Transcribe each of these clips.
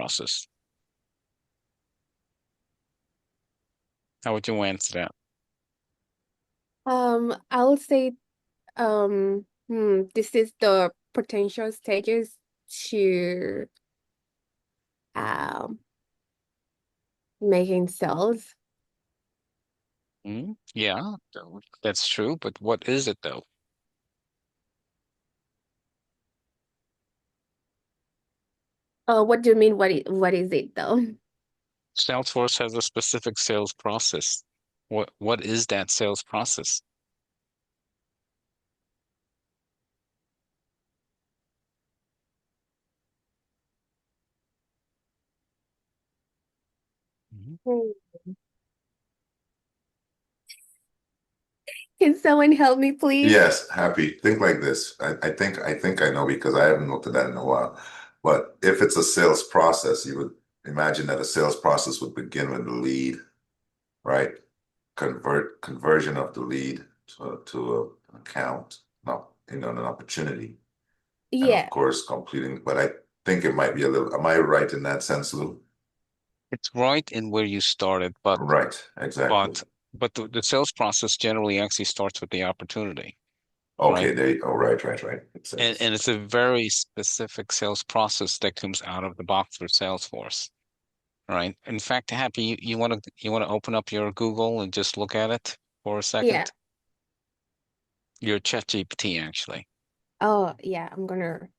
process? How would you answer that? I would say this is the potential stages to um making sales. Yeah, that's true, but what is it though? What do you mean? What is it though? Salesforce has a specific sales process. What is that sales process? Mhm. Hmm. Can someone help me, please? Yes, happy. Think like this. I think I know because I haven't looked at that in a while. But if it's a sales process, you would imagine that a sales process would begin with the lead, right? Conversion of the lead to an account, no, an opportunity. And of Yeah, course completing, but I think it might be a little, am I right in that sense, Lou? It's right in where you started, but Right, exactly. but the sales process generally actually starts with the opportunity, right? Okay, right. Makes And sense. it's a very specific sales process that comes out of the box for Salesforce, right? In fact, Happy, you want to open up your Google and just look at it for a yeah. second? Your ChatGPT, actually. Oh, yeah. I'm gonna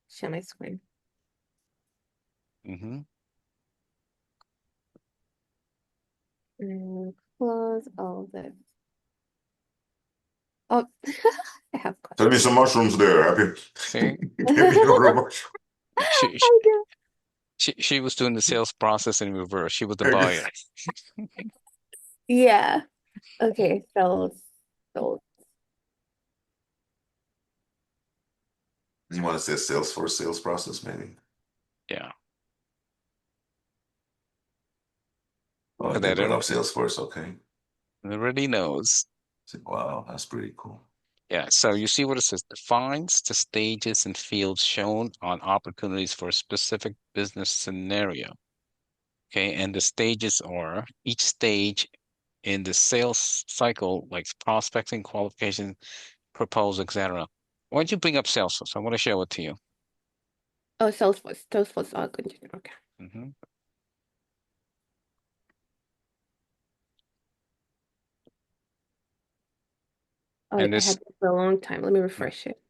share my screen. Hmm. Close all this. Oh, I have Send me questions. some mushrooms there, happy. See, Give me your mushroom. she, she Okay. she was doing the sales process in reverse. She was the buyer. Yeah. Okay. So You want to say Salesforce sales process, maybe? Yeah. Oh, Look I at did that. bring up Salesforce, okay. Everybody knows. Wow, that's pretty cool. Yeah, so you see what it says, defines the stages and fields shown on opportunities for a specific business scenario. Okay, and the stages are each stage in the sales cycle, like prospecting, qualification, proposal, etc. Why don't you bring up Salesforce? I want to show it to you. oh, Salesforce. I'll continue. Okay. Hmm. Oh, And I this, had this for a long time. Let me refresh it.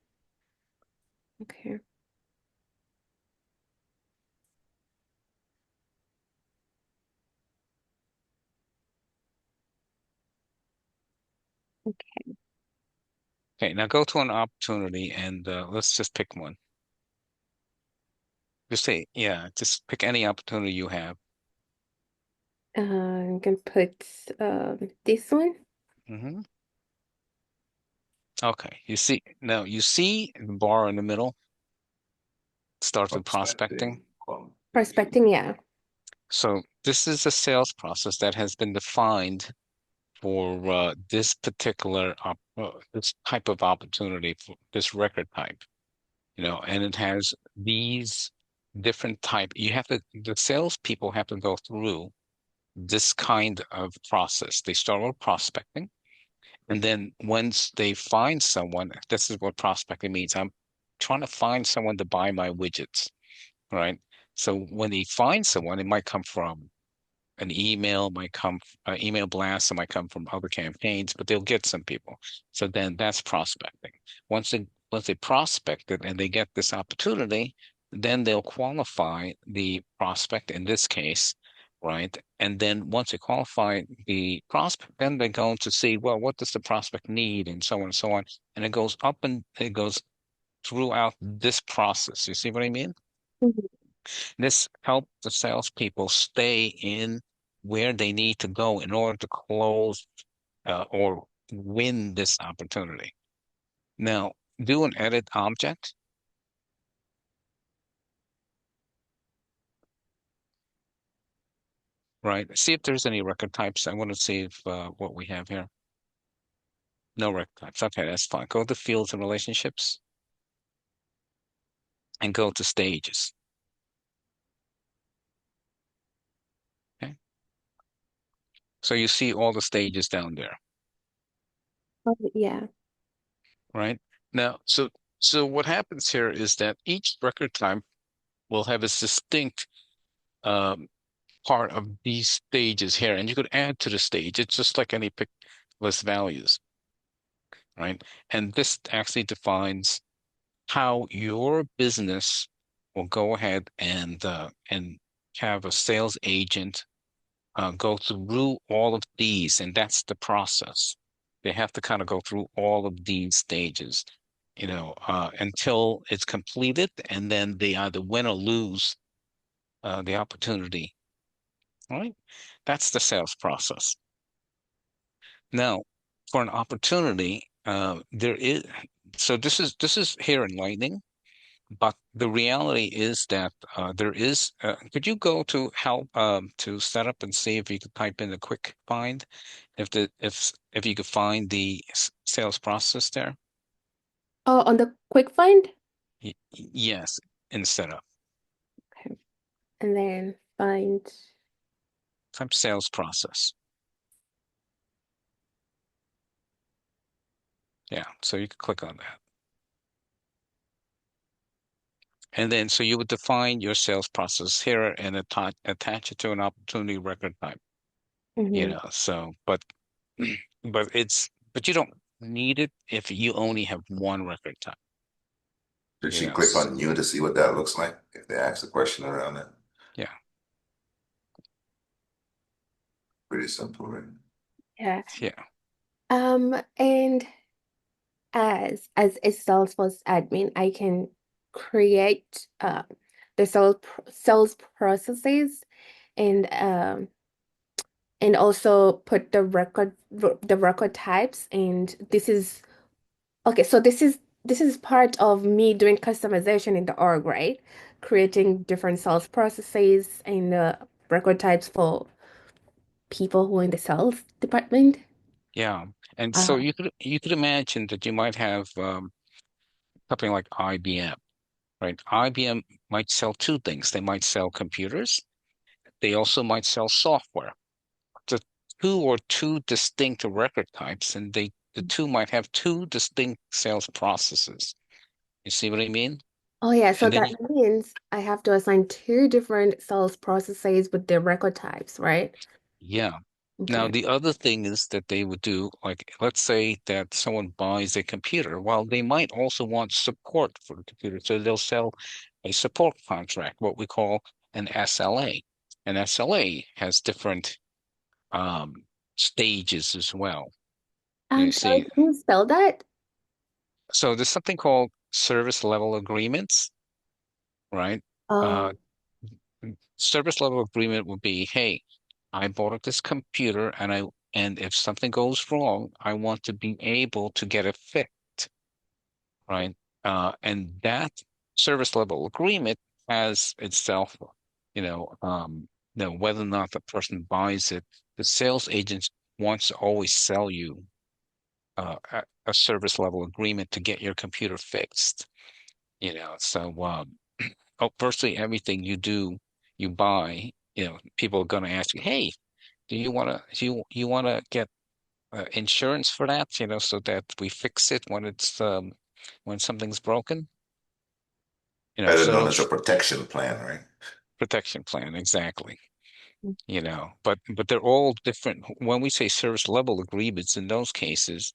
Okay. okay, now go to an opportunity and let's just pick one. Just say, yeah, just pick any opportunity you have. You can put this one. Hmm. Okay, you see the bar in the middle starts with prospecting. Prospecting, qualification. Prospecting, yeah. So this is a sales process that has been defined for this type of opportunity for this record type, and it has these different type. The salespeople have to go through this kind of process. They start with prospecting, and then once they find someone, this is what prospecting means. I'm trying to find someone to buy my widgets, right? So when they find someone, it might come from an email, might come email blast, it might come from other campaigns, but they'll get some people. So then that's prospecting. Once they prospect it and they get this opportunity, then they'll qualify the prospect in this case, right? And then once they qualify the prospect, then they're going to see, well, what does the prospect need, and so on and so on. And it goes up and it goes throughout this process. You see what I mean? Mhm. This helps the salespeople stay in where they need to go in order to close or win this opportunity. Now, do an edit object, right? See if there's any record types. I want to see if what we have here. No record types. Okay, that's fine. Go to fields and relationships and go to stages. So you see all the stages down there, Oh, yeah. right? Now, so what happens here is that each record type will have its distinct um, part of these stages here, and you could add to the stage. It's just like any pick list values, right? And this actually defines how your business will go ahead and have a sales agent go through all of these, and that's the process. They have to kind of go through all of these stages, until it's completed, and then they either win or lose the opportunity. All right? That's the sales process. Now, for an opportunity, there is so this is here in Lightning, but the reality is that there is. Could you go to help to set up and see if you could type in a quick find, if you could find the sales process there? Oh, on the quick find? Yes, in setup. Okay. And then find. Type sales process. Yeah, so you could click on that. And then so you would define your sales process here and attach it to an opportunity record type. Mhm. So but you don't need it if you only have one record type. Did You she know, click on new to see what that looks like? If they ask the question around it, yeah, pretty simple, right? Yeah. yeah, And as a Salesforce admin, I can create the sales processes and also put the record types, and this is okay, so this is part of me doing customization in the org, right? Creating different sales processes and record types for people who are in the sales department. yeah. And so Uh, you could imagine that you might have something like IBM, right? IBM might sell two things. They might sell computers. They also might sell software. The two distinct record types, and the two might have two distinct sales processes. You see what I mean? oh yeah, so And then that means I have to assign two different sales processes with their record types, right? yeah. Now Okay. the other thing is that they would do, like, let's say that someone buys a computer. Well, they might also want support for the computer, so they'll sell a support contract, what we call an SLA. An SLA has different um, stages as well. You Sorry, see, can you spell that? so there's something called service level agreements, right? Uh, Um, Service level agreement would be, hey, I bought this computer and if something goes wrong, I want to be able to get it fixed, right? And that service level agreement has itself, you know, um, whether or not the person buys it, the sales agent wants to always sell you a service level agreement to get your computer fixed, So virtually everything you buy, people are going to ask you, hey, do you want to get insurance for that, so that we fix it when something's broken, Better so known it'll as a protection plan, right? protection plan, exactly. But they're all different. When we say service level agreements, in those cases,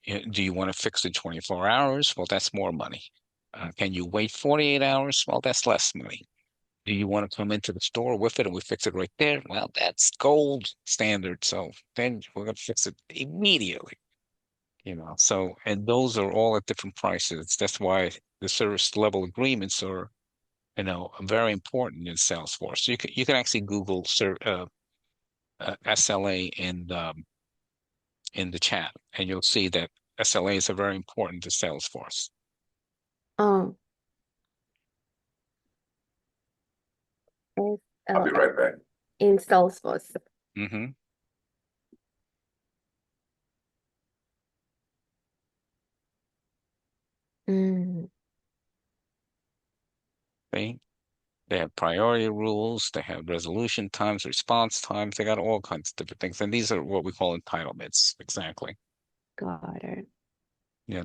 do you want to fix in 24 hours? Well, that's more money. Can you wait 48 hours? Well, that's less money. Do you want to come into the store with it and we fix it right there? Well, that's gold standard. So then we're going to fix it immediately, and those are all at different prices. That's why the service level agreements are, very important in Salesforce. So you can actually Google SLA in the chat, and you'll see that SLAs are very important to Salesforce. um, it's, I'll be right back. in Salesforce. Mm-hmm. Mm. See? They have priority rules, they have resolution times, response times, they got all kinds of different things. And these are what we call entitlements, exactly. Got it.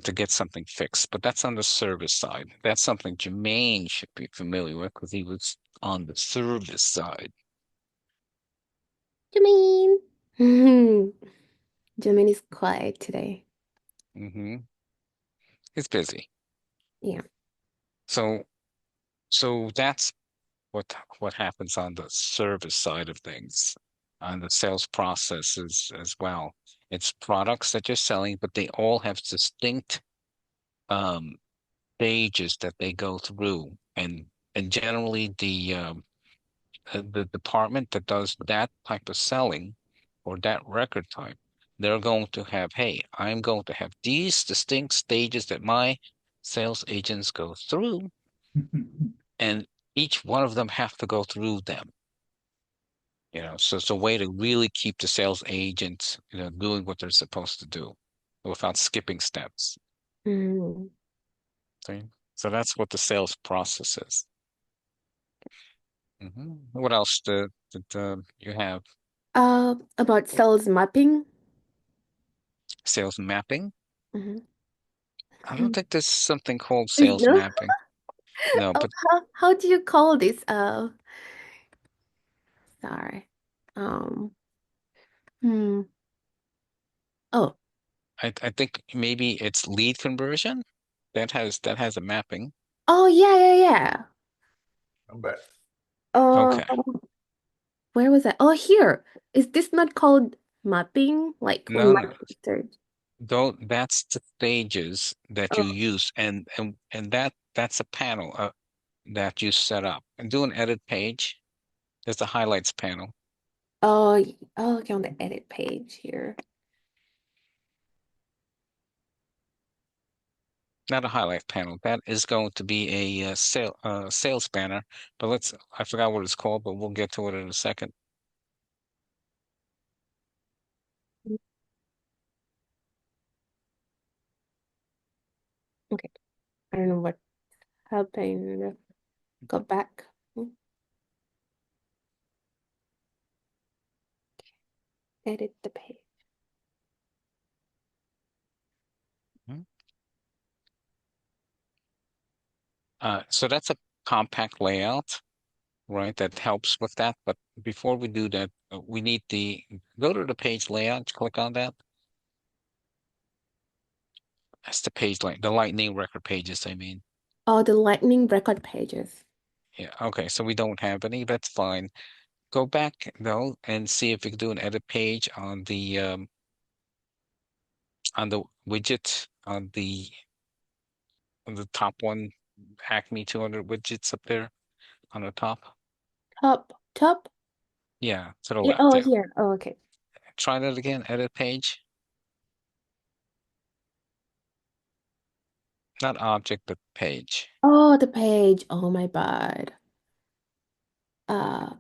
To get something fixed. But that's on the service side. That's something Jermaine should be familiar with because he was on the service side. Jermaine. Jermaine is quiet today. Hmm. He's busy. Yeah. So so that's what happens on the service side of things, on the sales processes as well. It's products that you're selling, but they all have distinct um stages that they go through. And generally the department that does that type of selling or that record type, they're going to have, hey, I'm going to have these distinct stages that my sales agents go through, and each one of them have to go through them. So it's a way to really keep the sales agents, doing what they're supposed to do without skipping steps. Mm. See? So that's what the sales process is. What else did you have? About sales mapping. Sales mapping? Mhm. I don't think there's something called sales No? mapping. No, Oh, but how do you call this? Sorry. Um, hmm. Oh, I think maybe it's lead conversion that has a mapping. oh yeah, yeah, yeah. I'm back. Uh, Okay. where was I? Oh, here. Is this not called mapping? Like No, when my no. sister. Though that's the stages that you Oh, use, and that's a panel that you set up. And do an edit page. There's the highlights panel, oh, okay, on the edit page here. not a highlight panel. That is going to be a sales banner. But I forgot what it's called, but we'll get to it in a second. Okay, I don't know what happened. Go back. Edit the page. Mhm. So that's a compact layout, right? That helps with that. But before we do that, we need go to the page layout, click on that. That's the page the lightning record pages, I mean. Oh, the lightning record pages. Yeah, okay, so we don't have any, that's fine. Go back though and see if you can do an edit page on the widget on the top one, Acme 200 widgets up there on the top. Top. Yeah, to the Yeah, left, oh, yeah. here. Oh, okay. Try that again, edit page. Not object, but page. Oh, the page. Oh my bad. Uh,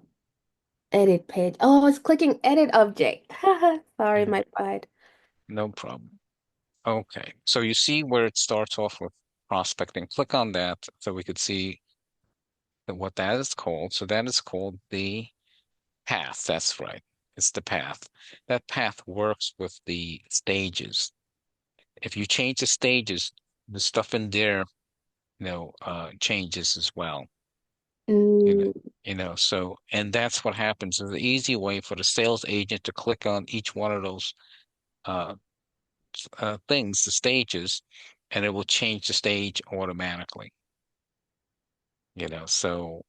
edit page. Oh, I was clicking edit object. Sorry, Yeah, my bad. no problem. Okay, so you see where it starts off with prospecting. Click on that so we could see what that is called. So that is called the path. That's right. It's the path. That path works with the stages. If you change the stages, the stuff in there, changes as well. You know, Mm, and that's what happens. There's an easy way for the sales agent to click on each one of those uh, things, the stages, and it will change the stage automatically. So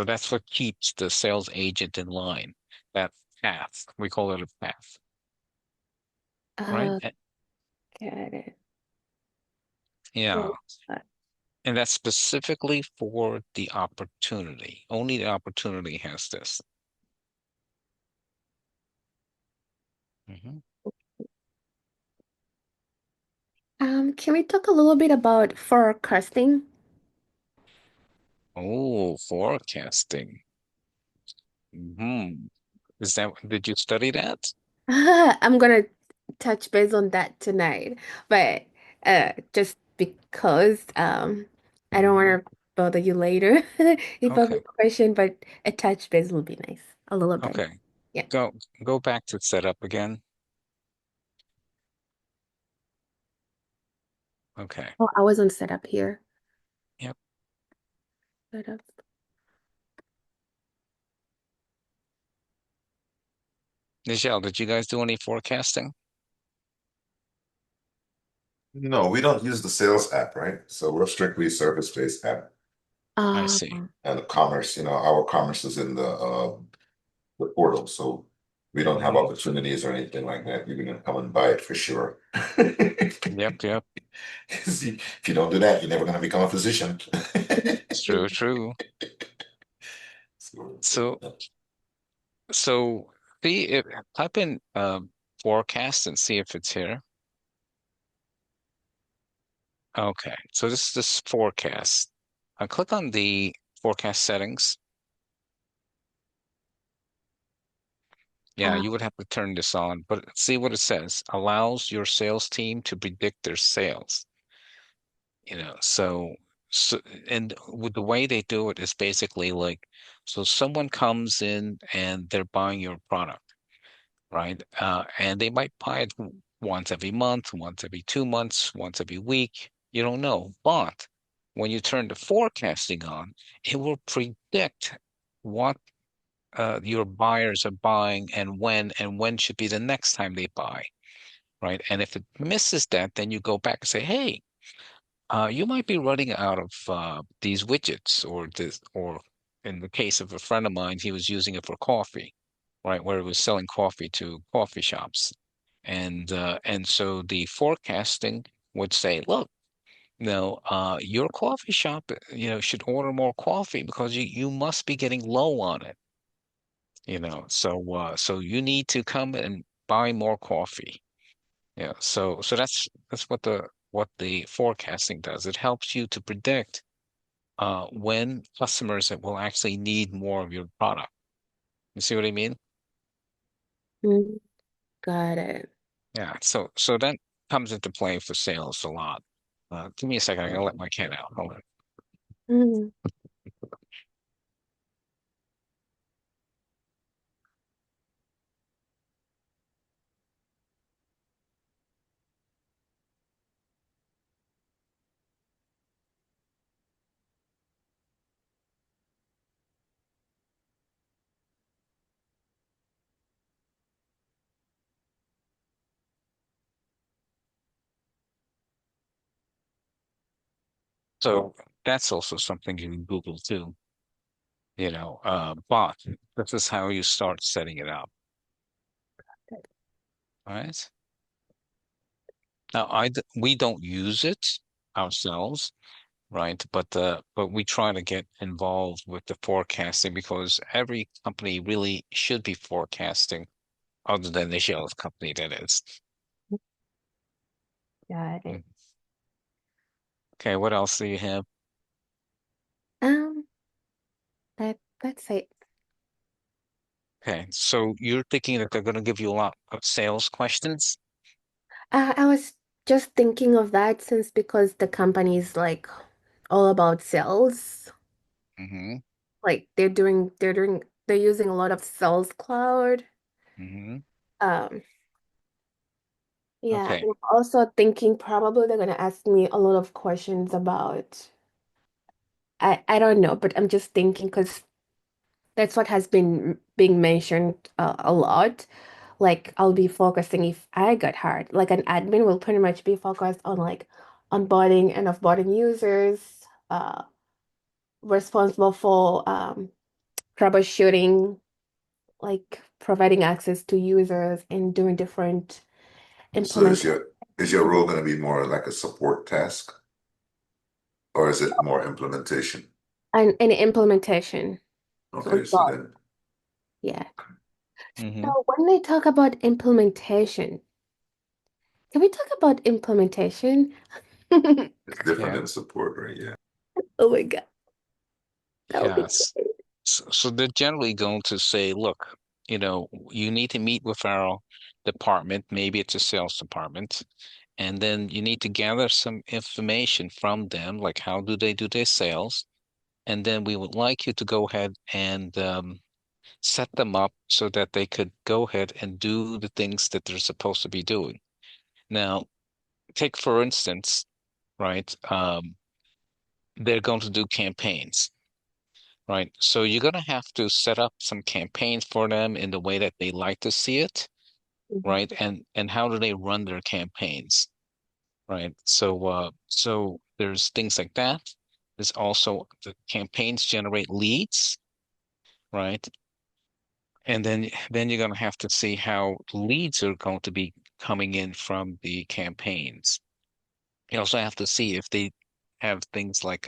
that's what keeps the sales agent in line. That path, we call it a path, right? uh, got it. Yeah. Oh, uh, And that's specifically for the opportunity. Only the opportunity has this. Hmm. can we talk a little bit about forecasting? Oh, forecasting. Hmm. Did you study that? I'm gonna touch base on that tonight, but just because I don't Hmm. want to. bother you later if I have a Okay. question, but a touch base will be nice. A little bit. Okay. Yeah. Go go back to setup again. Okay. Oh, I was on setup here. Yep. Setup. Nichelle, did you guys do any forecasting? No, we don't use the sales app, right? So we're strictly service-based app. I Uh, see. And the commerce, our commerce is in the portal, so we don't have Hmm. opportunities or anything like that. You're gonna come and buy it for sure. Yep, yep. See, if you don't do that, you're never gonna become a physician. It's true, true. So, So so see if type in forecast and see if it's here. Okay. So this is this forecast. I click on the forecast settings. Yeah, uh, you would have to turn this on, but see what it says. Allows your sales team to predict their sales. So and with the way they do it is basically like, so someone comes in and they're buying your product, right? And they might buy it once every month, once every 2 months, once every week. You don't know. But when you turn the forecasting on, it will predict what your buyers are buying and when should be the next time they buy, right? And if it misses that, then you go back and say, hey, you might be running out of these widgets, or in the case of a friend of mine, he was using it for coffee, right, where it was selling coffee to coffee shops, and so the forecasting would say, look, your coffee shop, should order more coffee because you must be getting low on it, so you need to come and buy more coffee. Yeah, so that's what the forecasting does. It helps you to predict when customers that will actually need more of your product. You see what I mean? mm, got it. Yeah. So that comes into play for sales a lot. Give me a second. I'm gonna let my cat out. Hold on. Mm, So that's also something you can Google too. But this is how you start setting it up. All right. Now, we don't use it ourselves, right? But we try to get involved with the forecasting because every company really should be forecasting, other than the shell company that is. got it. Mm. Okay, what else do you have? Um, that's it. Okay, so you're thinking that they're going to give you a lot of sales questions? I was just thinking of that since because the company is like all about sales. Mm-hmm. Like they're using a lot of Sales Cloud. Mm-hmm. Um, yeah, Okay. I'm also thinking probably they're gonna ask me a lot of questions about I don't know, but I'm just thinking because that's what has been being mentioned a lot. Like I'll be focusing if I got hired. Like an admin will pretty much be focused on like onboarding and offboarding users, uh, responsible for troubleshooting, like providing access to users and doing different so implement is your role gonna be more like a support task, or is it more implementation? and implementation. So Okay, so both. then Yeah. Mm-hmm. So when they talk about implementation, can we talk about implementation? it's different Yeah. than support, right? Yeah. Oh my God, that would be Yes. So they're generally going to say, look, you need to meet with our department, maybe it's a sales department, and then you need to gather some information from them, like how do they do their sales? and then we would like you to go ahead and set them up so that they could go ahead and do the things that they're supposed to be doing. Now, take for instance, right? They're going to do campaigns, right? So you're going to have to set up some campaigns for them in the way that they like to see it, Mhm. right? And how do they run their campaigns, right? So there's things like that. There's also the campaigns generate leads, right? And then you're going to have to see how leads are going to be coming in from the campaigns. You also have to see if they have things like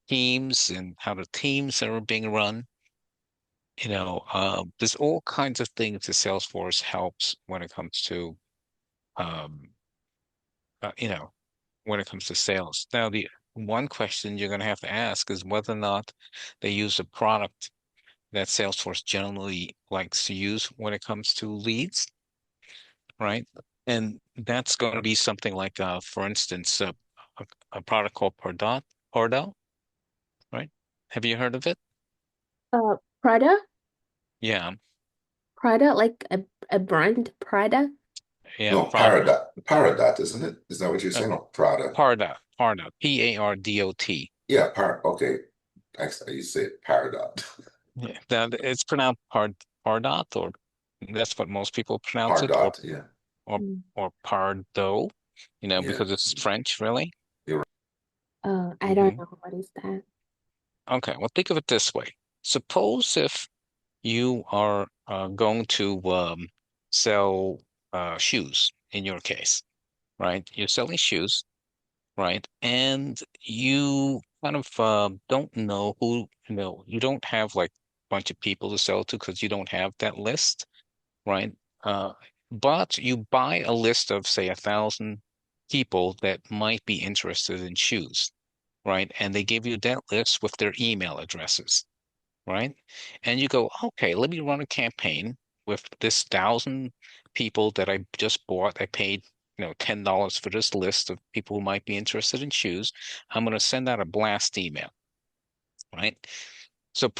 teams and how the teams are being run. There's all kinds of things that Salesforce helps when it comes to um, uh, you know, when it comes to sales. Now, the one question you're going to have to ask is whether or not they use a product that Salesforce generally likes to use when it comes to leads, right? And that's going to be something like, for instance, a product called Pardot, right? Have you heard of it? Prada, Yeah, Prada, like a brand, Prada. yeah, No, Prada. Paradot, isn't it? Is that what you're Uh, saying? No, Prada. Pardot, Pardot. Yeah, okay. Actually, you said Paradot. Yeah, that it's pronounced Pardot, or that's what most people pronounce it, Pardot, yeah. or Mm. or Pardot, Yeah. because it's French, really. You're I don't Hmm. know what is that. Okay, well, think of it this way. Suppose if you are going to sell shoes in your case, right? You're selling shoes, right? And you kind of don't know who, you don't have like a bunch of people to sell to because you don't have that list, right? Uh, but you buy a list of, say, 1,000 people that might be interested in shoes, right? And they give you that list with their email addresses, right? And you go, okay, let me run a campaign with this 1,000 people that I just bought. I paid, $10 for this list of people who might be interested in shoes. I'm going to send out a blast email, right? So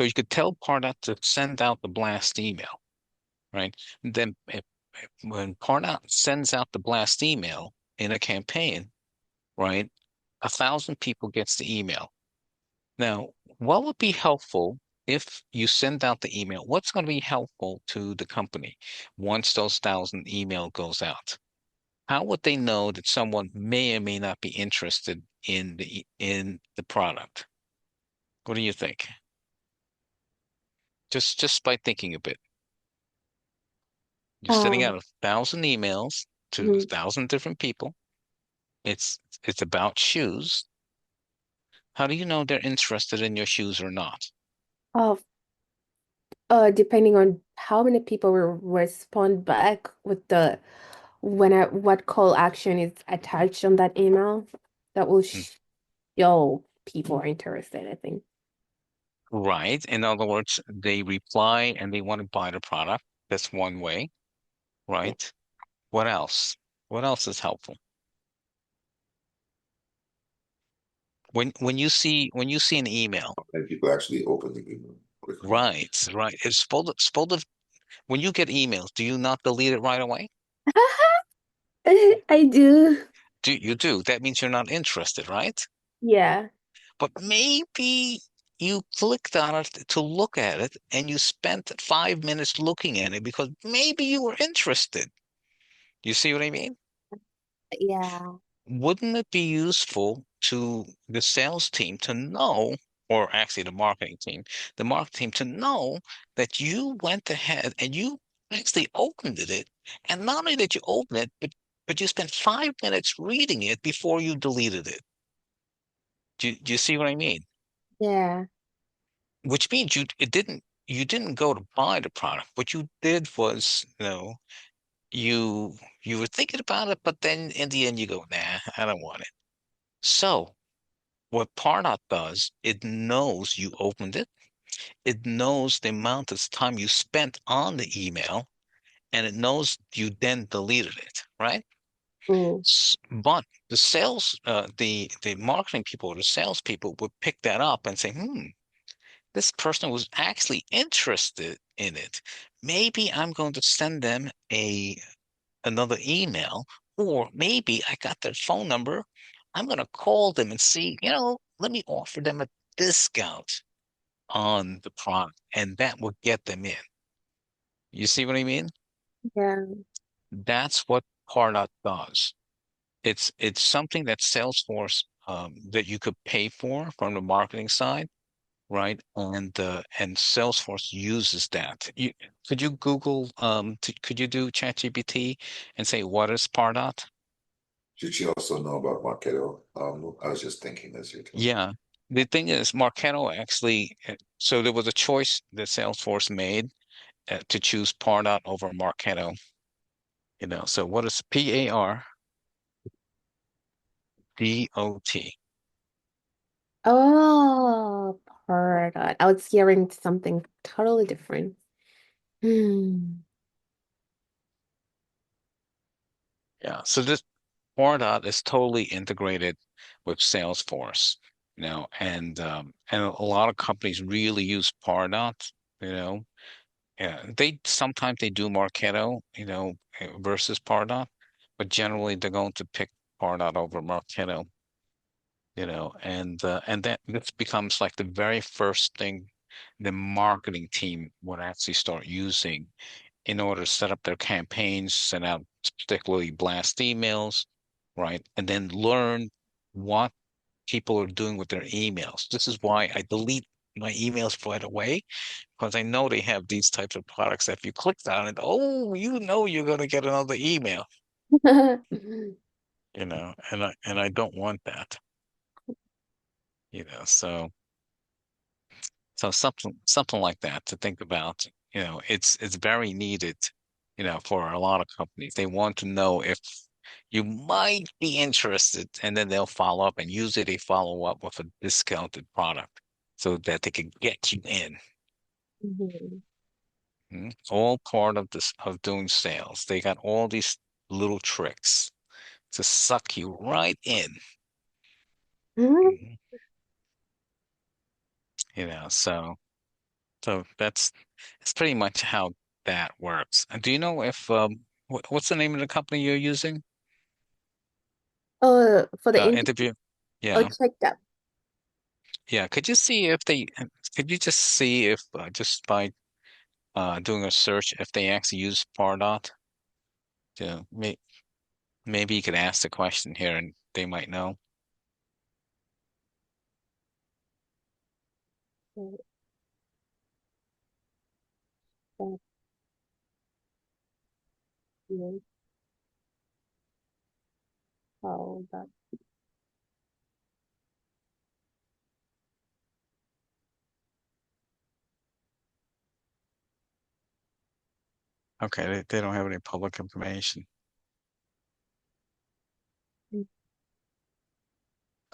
you could tell Pardot to send out the blast email, right? Then when Pardot sends out the blast email in a campaign, right? 1,000 people gets the email. Now, what would be helpful if you send out the email? What's going to be helpful to the company once those 1,000 email goes out? How would they know that someone may or may not be interested in the product? What do you think? Just by thinking a bit. You're sending out Um, 1,000 emails to a mhm. 1,000 different people. It's about shoes. How do you know they're interested in your shoes or not? Oh, depending on how many people will respond back with the what call action is attached on that email, that will Hmm. show people are interested, I think. Right. In other words, they reply and they want to buy the product. That's one way, right? What else? What else is helpful? When you see an email, and people actually open the email. Click on it. right. It's supposed to when you get emails, do you not delete it right away? I do. Do you do? That means you're not interested, right? Yeah. But maybe you clicked on it to look at it and you spent 5 minutes looking at it because maybe you were interested. You see what I mean? Yeah. Wouldn't it be useful to the sales team to know, or actually the marketing team to know that you went ahead and you actually opened it, and not only that you opened it, but you spent 5 minutes reading it before you deleted it. Do you see what I mean? Yeah. Which means you didn't go to buy the product. What you did was, you were thinking about it, but then in the end you go, nah, I don't want it. So what Pardot does, it knows you opened it. It knows the amount of time you spent on the email, and it knows you then deleted it, right? Mm. But the marketing people, the salespeople would pick that up and say, this person was actually interested in it. Maybe I'm going to send them another email, or maybe I got their phone number. I'm going to call them and see, let me offer them a discount on the product, and that will get them in. You see what I mean? Yeah. That's what Pardot does. It's something that Salesforce that you could pay for from the marketing side, right? And Salesforce uses that. Could you Google could you do ChatGPT and say what is Pardot? Should you also know about Marketo? I was just thinking as you're talking. Yeah. The thing is, Marketo actually, so there was a choice that Salesforce made to choose Pardot over Marketo. So what is Pardot? Oh, Pardot. I was hearing something totally different. Hmm. Yeah. So this Pardot is totally integrated with Salesforce, and a lot of companies really use Pardot, you know. Yeah, sometimes they do Marketo, versus Pardot, but generally they're going to pick Pardot over Marketo, and that this becomes like the very first thing the marketing team would actually start using in order to set up their campaigns, send out particularly blast emails, right? And then learn what people are doing with their emails. This is why I delete my emails right away because I know they have these types of products. That if you click on it, oh, you're going to get another email, and I don't want that, so something like that to think about. It's very needed, for a lot of companies. They want to know if you might be interested, and then they'll follow up, and usually they follow up with a discounted product so that they can get you in. Mhm. All part of this of doing sales. They got all these little tricks to suck you right in. Mhm. Mhm. So that's pretty much how that works. Do you know if what's the name of the company you're using? For the interview, Interview. I'll Yeah. check that. Yeah. Could you just see if just by doing a search if they actually use Pardot? Yeah. Maybe you could ask the question here and they might know. Oh, that. Okay, they don't have any public information.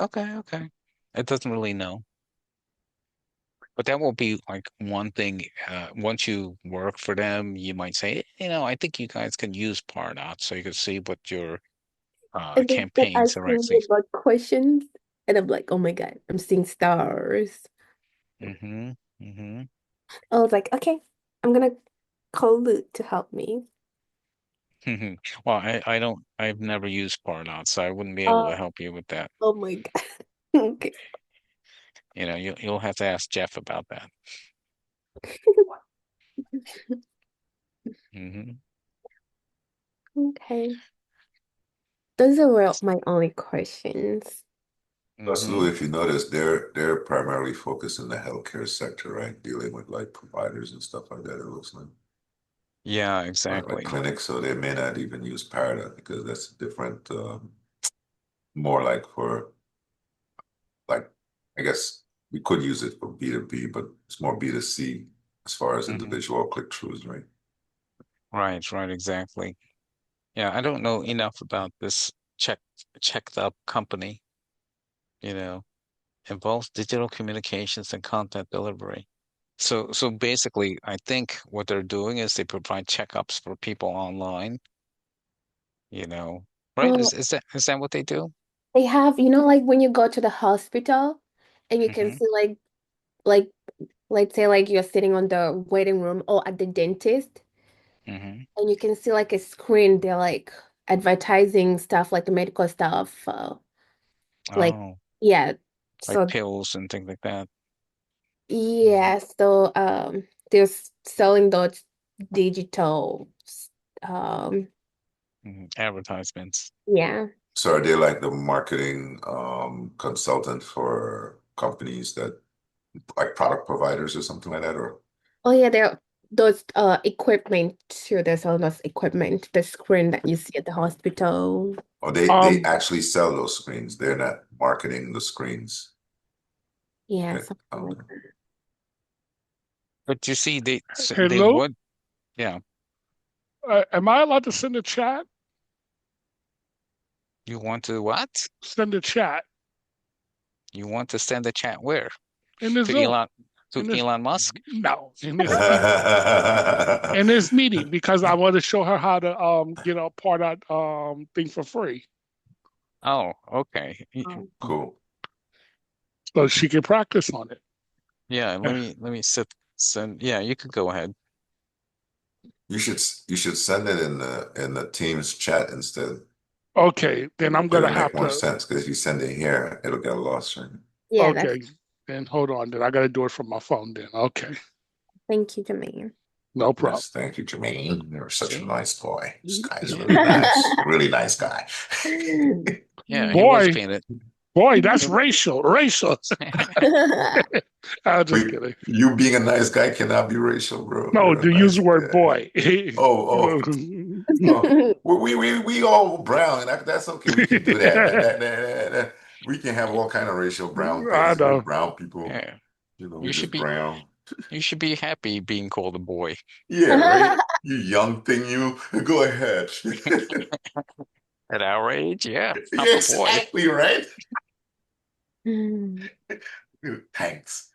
Okay, okay. It doesn't really know. But that will be like one thing. Once you work for them, you might say, I think you guys can use Pardot so you can see what your And they start campaigns are asking me actually. about questions, and I'm like, oh my God, I'm seeing stars. Mm-hmm. Mm-hmm. I was like, okay, I'm gonna call Luke to help me. Well, I've never used Pardot, so I wouldn't be able Uh, to help you with that. oh my God. Okay. You'll have to ask Jeff about that. Mm-hmm. Okay. Those were my only questions. Absolutely, Mm-hmm. if you notice, they're primarily focused in the healthcare sector, right? Dealing with like providers and stuff like that, it looks Yeah, like exactly. clinics, so they may not even use Parada because that's different, more like for like I guess we could use it for B2B, but it's more B2C as far as Mm-hmm. individual click-throughs, right? Right, right, exactly. Yeah, I don't know enough about this check checked up company, you know, involves digital communications and content delivery. So basically, I think what they're doing is they provide checkups for people online, you know. right? Oh, Is that what they do? they have, like when you go to the hospital and you can Mm-hmm. see like let's say like you're sitting on the waiting room or at the dentist Mm-hmm. and you can see like a screen, they're like advertising stuff like the medical stuff. Like Oh, yeah. like So pills and things like that. yeah, so they're selling those digital um Advertisements. yeah. So are they like the marketing consultant for companies that like product providers or something like that? Or Oh yeah, there those equipment too. There's all those equipment, the screen that you see at the hospital. they actually sell those screens. They're not marketing the screens. Yeah, Okay. something like Okay. that. But you see, they Hello? would, yeah. Am I allowed to send a chat? You want to what? Send a chat You want to send a chat where? in the To Zoom. To In this Elon Musk? no, in this meeting because I want to show her how to get a part of thing for free. Oh, okay. Um, Cool. So she can practice on it. Yeah, let me send yeah, you could go ahead. You should send it in the Teams chat instead. Okay, then I'm gonna It'll make have more to sense because if you send it here, it'll get lost, right? yeah, that's okay. Then hold on, then I gotta do it from my phone then. Okay. thank you, Jermaine. No problem. Yes, thank you, Jermaine. You're such a See? nice boy. This guy is Yeah. really nice. Really nice guy. Yeah, he was Boy, being it. boy, that's racial. Racial. I'm just Wait, kidding. you being a nice guy cannot be racial, bro. No, You're a to use nice the word guy. boy. Oh, oh. We all brown. That's okay. We can do that. We can have all kind of racial brown I things. We're know. brown people. Yeah. You know, we're You should just be brown. you should be happy being called a boy. Yeah, right? You young thing, you. Go ahead. At our age, yeah, I'm Yeah, a boy. exactly, right? Mm. Thanks.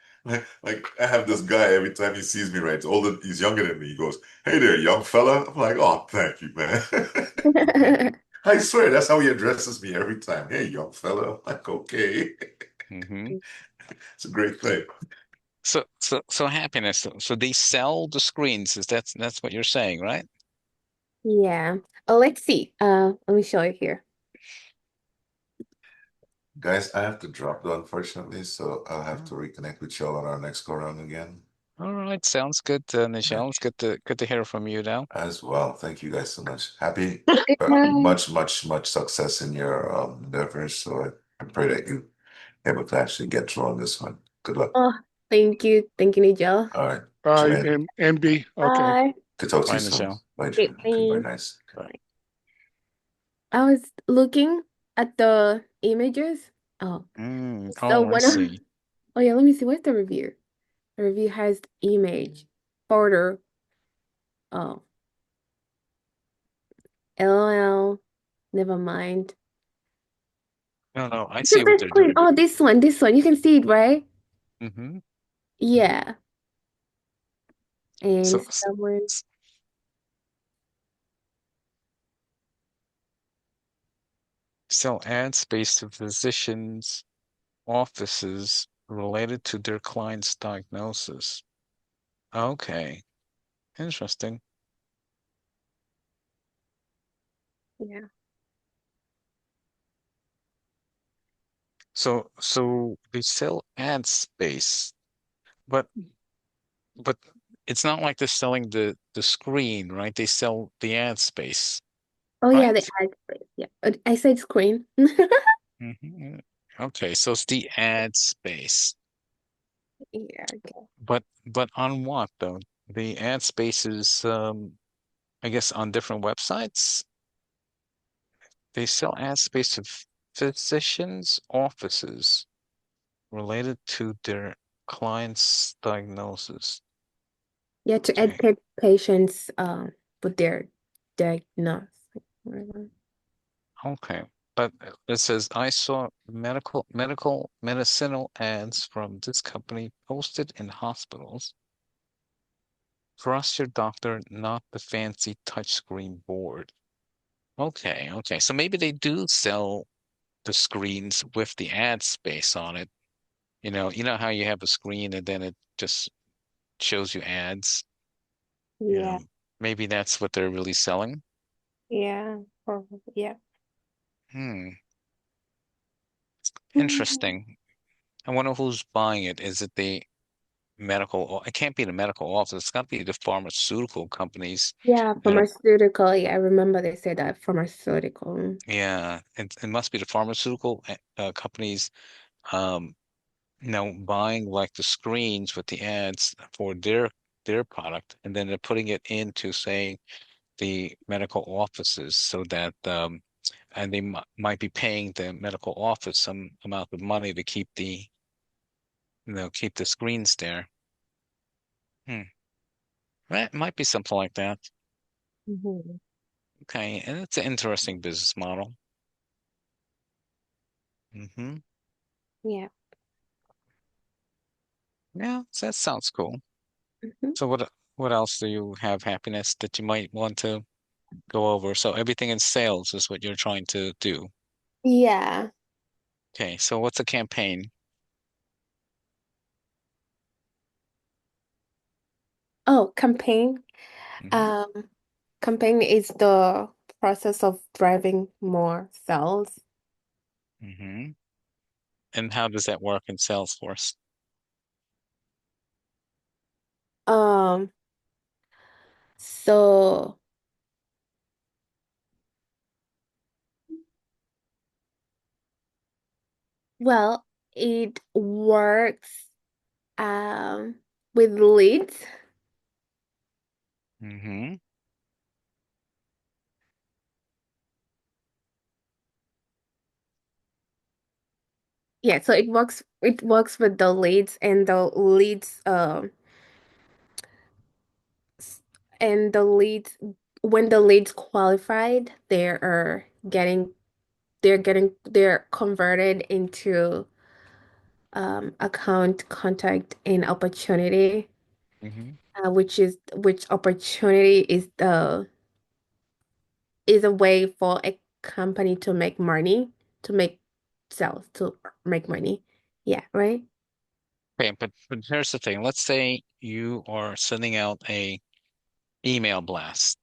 Like I have this guy every time he sees me, right? He's younger than me. He goes, "Hey there, young fella." I'm like, "Oh, thank you, man." I swear that's how he addresses me every time. "Hey, young fella." I'm like, okay. Hmm. It's a great thing. So happiness. So they sell the screens. Is that's what you're saying, right? Yeah. Oh, let's see. Let me show you here. Guys, I have to drop though, unfortunately, so I'll have to Oh, reconnect with y'all on our next go round again. all right, sounds good, Nichelle. It's good to hear from you now. As well. Thank you guys so much. Happy, Good night. much success in your endeavors. So I pray that you able to actually get through on this one. Good luck. Oh, thank you. Thank you, Nigel. All right. All right, Jermaine, MB. Okay. Bye. good talk to Bye, you soon. Nichelle. Bye, Okay, Jermaine. Okay, bye, thanks. nice. Bye. I was looking at the images. Oh, so Oh, I one of see. oh yeah, let me see. What's the review? The review has image, photo. Oh, LOL. Never mind. No, no, I This is see what the they're screen. doing. Oh, this one. This one. You can see it, right? Hmm. Yeah. And So, someone. s- sell ad space to physicians' offices related to their client's diagnosis. Okay, interesting. Yeah. So they sell ad space, but but it's not like they're selling the screen, right? They sell the ad space, Oh yeah, the right? ad space. Yeah. I said screen. Hmm. Okay, so it's the ad space. Yeah. Okay. But on what though? The ad space is I guess on different websites. They sell ad space to physicians' offices related to their client's diagnosis. Yeah, to Okay. educate patients with their diagnosis. Whatever. Okay. But it says I saw medicinal ads from this company posted in hospitals. Trust your doctor, not the fancy touchscreen board. Okay, okay. So maybe they do sell the screens with the ad space on it. You know how you have a screen and then it just shows you ads. You Yeah, know, maybe that's what they're really selling. yeah, probably, yeah. Hmm, Mhm. interesting. I wonder who's buying it. Is it the it can't be the medical office. It's got to be the pharmaceutical companies Yeah, that are, pharmaceutical. Yeah, I remember they said that pharmaceutical. yeah, it must be the pharmaceutical companies, um, buying like the screens with the ads for their product, and then they're putting it into, say, the medical offices so that, and they might be paying the medical office some amount of money to keep keep the screens there. Hmm. That might be something like that. Mhm. Okay, and it's an interesting business model. Hmm. Yeah. Yeah, so that sounds cool. Mhm. So what else do you have, Happiness, that you might want to go over? So everything in sales is what you're trying to do. Yeah. Okay, so what's a campaign? Oh, campaign. Hmm. Um, Campaign is the process of driving more sales. Hmm. And how does that work in Salesforce? Um, so well, it works with leads. Hmm. Yeah, so it works with the leads and the leads s- and the leads when the leads qualified, they're converted into account contact and opportunity, Hmm. which opportunity is a way for a company to make money, to make sales, to make money. Yeah, right? Okay, but here's the thing. Let's say you are sending out a email blast.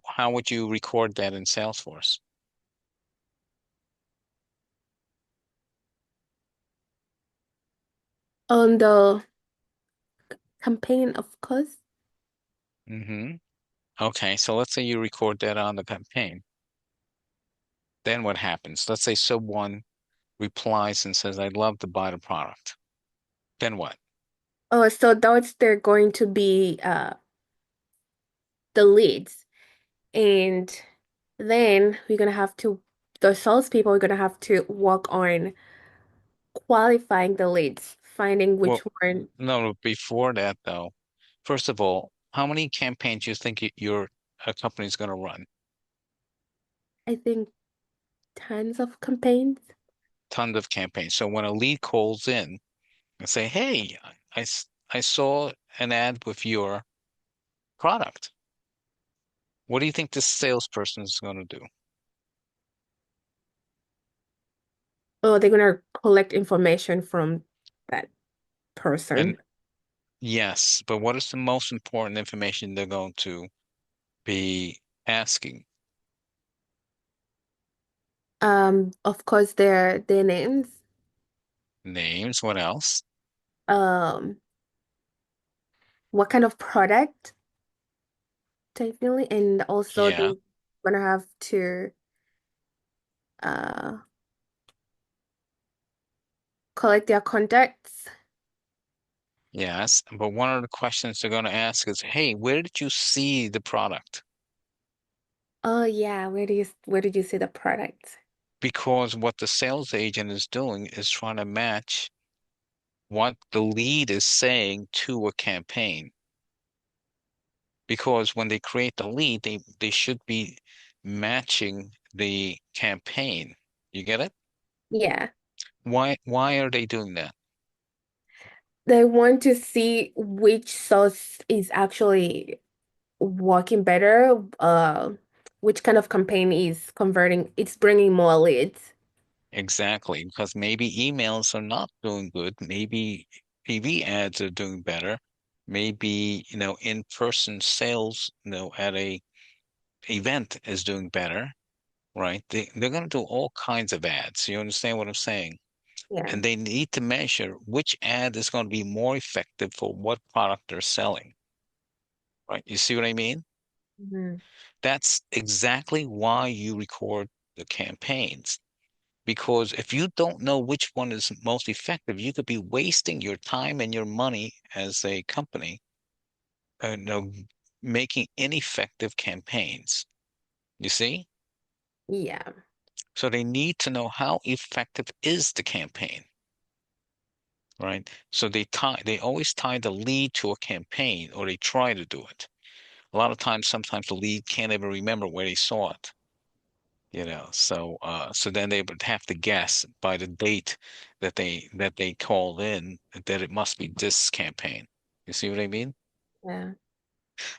How would you record that in Salesforce? On the campaign, of course. Hmm. Okay, so let's say you record that on the campaign. Then what happens? Let's say someone replies and says, I'd love to buy the product. Then what? Oh, so they're going to be the leads. And then the salespeople are gonna have to work on qualifying the leads, finding which Well, one. no, before that though, first of all, how many campaigns do you think your company's going to run? I think tons of campaigns. Tons of campaigns. So when a lead calls in and say, "Hey, I saw an ad with your product. What do you think this salesperson is going to do?" Oh, they're gonna collect information from that And person. yes, but what is the most important information they're going to be asking? Of course, their names, Names, what else? um, what kind of product, definitely, and also Yeah, they're gonna have to uh collect their contacts. yes. But one of the questions they're going to ask is, "Hey, where did you see the product?" Oh yeah, where did you see the product? Because what the sales agent is doing is trying to match what the lead is saying to a campaign. Because when they create the lead, they should be matching the campaign. You get it? Yeah. Why are they doing that? They want to see which source is actually working better, which kind of campaign is converting, it's bringing more leads. Exactly, because maybe emails are not doing good. Maybe TV ads are doing better. Maybe, in-person sales, at a event is doing better, right? They're going to do all kinds of ads. You understand what I'm saying? Yeah. And they need to measure which ad is going to be more effective for what product they're selling, right? You see what I mean? Mhm. That's exactly why you record the campaigns. Because if you don't know which one is most effective, you could be wasting your time and your money as a company, making ineffective campaigns. You see? Yeah. So they need to know how effective is the campaign, right? So they always tie the lead to a campaign, or they try to do it. A lot of times, sometimes the lead can't even remember where they saw it. So then they would have to guess by the date that they called in that it must be this campaign. You see what I mean? Yeah.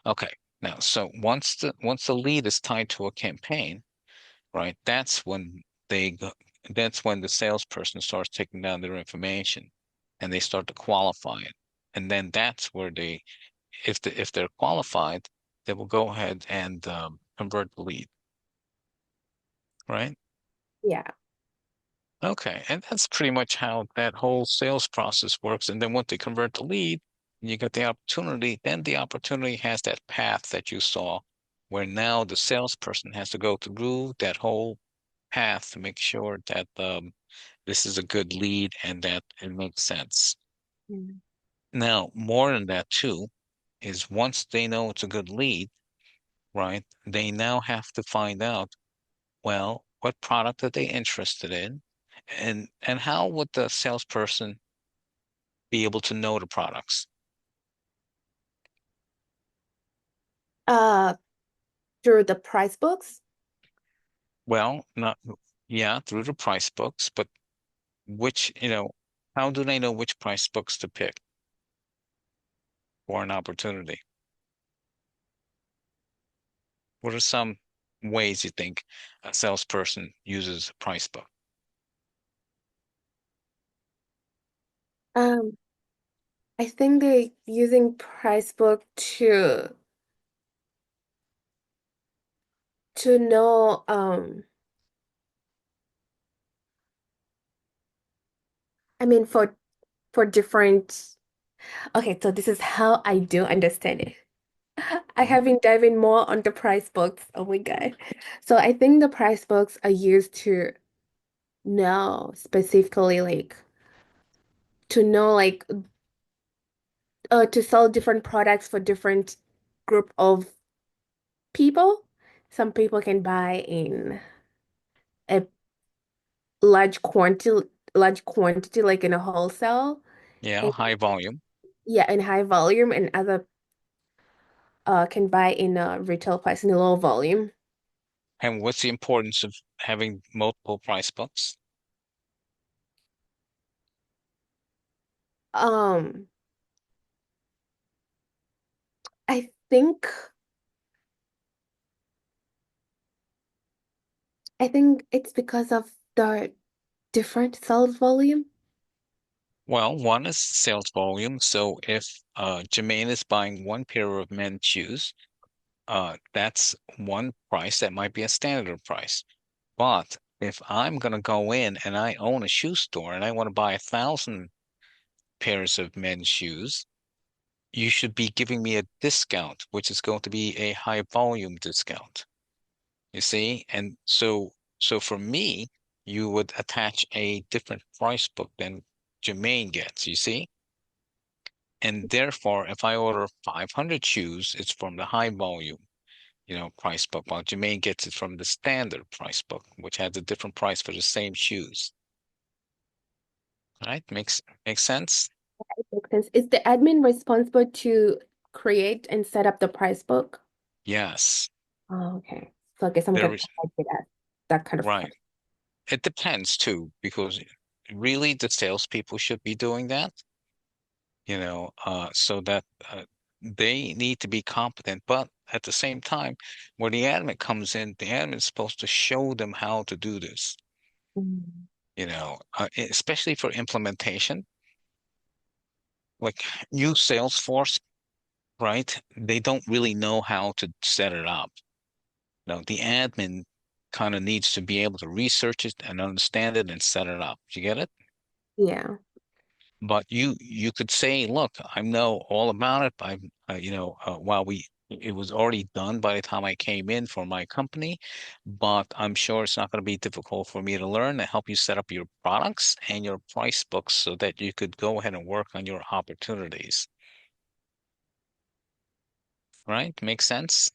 Okay. Now, so once the lead is tied to a campaign, right? That's when the salesperson starts taking down their information and they start to qualify it. And then that's where if they're qualified, they will go ahead and convert the lead, right? Yeah. Okay, and that's pretty much how that whole sales process works. And then once they convert the lead, and you get the opportunity, then the opportunity has that path that you saw, where now the salesperson has to go through that whole path to make sure that this is a good lead and that it makes sense. Mm. Now, more than that too, is once they know it's a good lead, right, they now have to find out, well, what product are they interested in? And how would the salesperson be able to know the products? Uh, through the price books. Well, not yeah, through the price books, but how do they know which price books to pick for an opportunity? What are some ways you think a salesperson uses a price book? Um, I think they're using price book to know I mean for different. Okay, so this is how I do understand it. I Mhm. have been diving more on the price books. Oh my God. So I think the price books are used to know specifically like to know like to sell different products for different group of people. Some people can buy in a large quantity like in a wholesale Yeah, and high volume. yeah, in high volume, and other can buy in a retail price in a low volume. And what's the importance of having multiple price books? Um, I think it's because of the different sales volume. Well, one is sales volume. So if Jermaine is buying one pair of men's shoes, that's one price. That might be a standard price. But if I'm going to go in and I own a shoe store and I want to buy 1,000 pairs of men's shoes, you should be giving me a discount, which is going to be a high volume discount. You see? And so for me, you would attach a different price book than Jermaine gets, you see? And therefore, if I order 500 shoes, it's from the high volume, price book, while Jermaine gets it from the standard price book, which has a different price for the same shoes. All right? Makes sense? Makes sense. Is the admin responsible to create and set up the price book? Yes. Oh, okay. So I guess I'm There gonna is get that kind of right. price. It depends too, because really the salespeople should be doing that, so that they need to be competent. But at the same time, where the admin comes in, the admin is supposed to show them how to do this, Mm. especially for implementation. Like use Salesforce, right? They don't really know how to set it up. No, the admin kind of needs to be able to research it and understand it and set it up. Do you get it? Yeah. But you could say, look, I know all about it. While it was already done by the time I came in for my company, but I'm sure it's not going to be difficult for me to learn and help you set up your products and your price books so that you could go ahead and work on your opportunities. Right? Makes sense?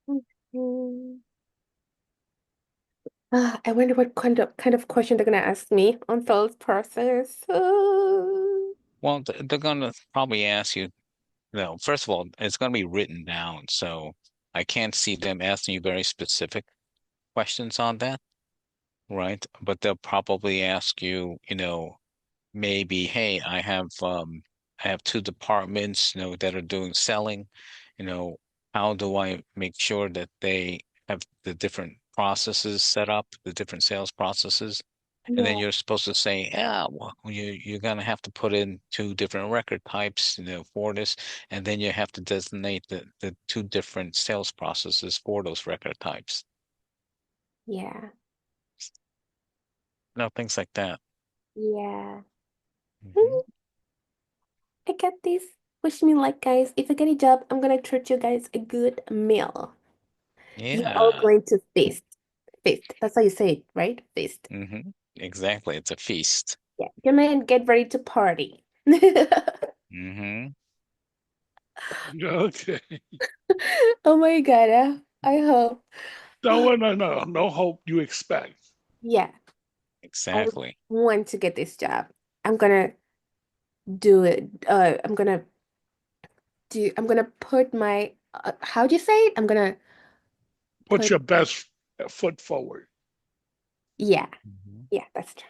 Mhm. I wonder what kind of question they're gonna ask me on sales process. Well, they're going to probably ask you, first of all, it's going to be written down. So I can't see them asking you very specific questions on that, right? But they'll probably ask you, maybe, hey, I have two departments, that are doing selling, you know, how do I make sure that they have the different processes set up, the different sales processes? And then Yeah, you're supposed to say, yeah, well, you're gonna have to put in two different record types, for this, and then you have to designate the two different sales processes for those record types. yeah, Things like that. yeah. Hmm. Mm, I got this. Wish me luck, guys. If I get a job, I'm gonna treat you guys a good meal. You're all Yeah. going to feast. Feast. That's how you say it, right? Feast. Exactly. It's a feast. Yeah. Come in, get ready to party. Hmm. Okay. Oh my God. I hope. No hope you expect. Yeah, I Exactly. want to get this job. I'm gonna do it. I'm gonna put my how do you say it? I'm gonna Put put your best foot forward. yeah, Hmm. yeah, that's true.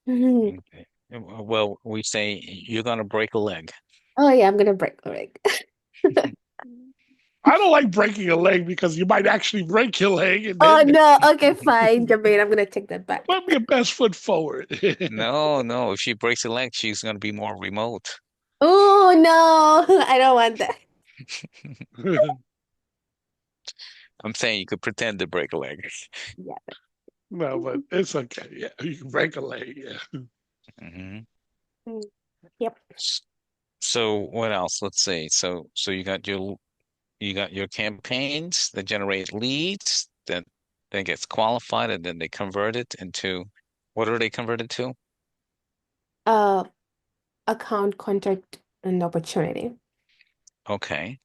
Mhm. Okay. Well, we say you're gonna break a leg. Oh yeah, I'm gonna break a leg. I don't like breaking a leg because you might actually break your leg, and Oh then no, okay, fine, Jermaine, I'm gonna take that back. put your best foot forward. No, no. If she breaks a leg, she's gonna be more remote. Oh no, I don't want that. I'm saying you could pretend to break a leg. Yeah. No, but it's okay. Yeah, you can break a leg. Yeah. Hmm. Mm, yep. So what else? Let's see. So you got your campaigns that generate leads that then gets qualified and then they convert it into what are they converted to? Uh, account contact and opportunity. Okay.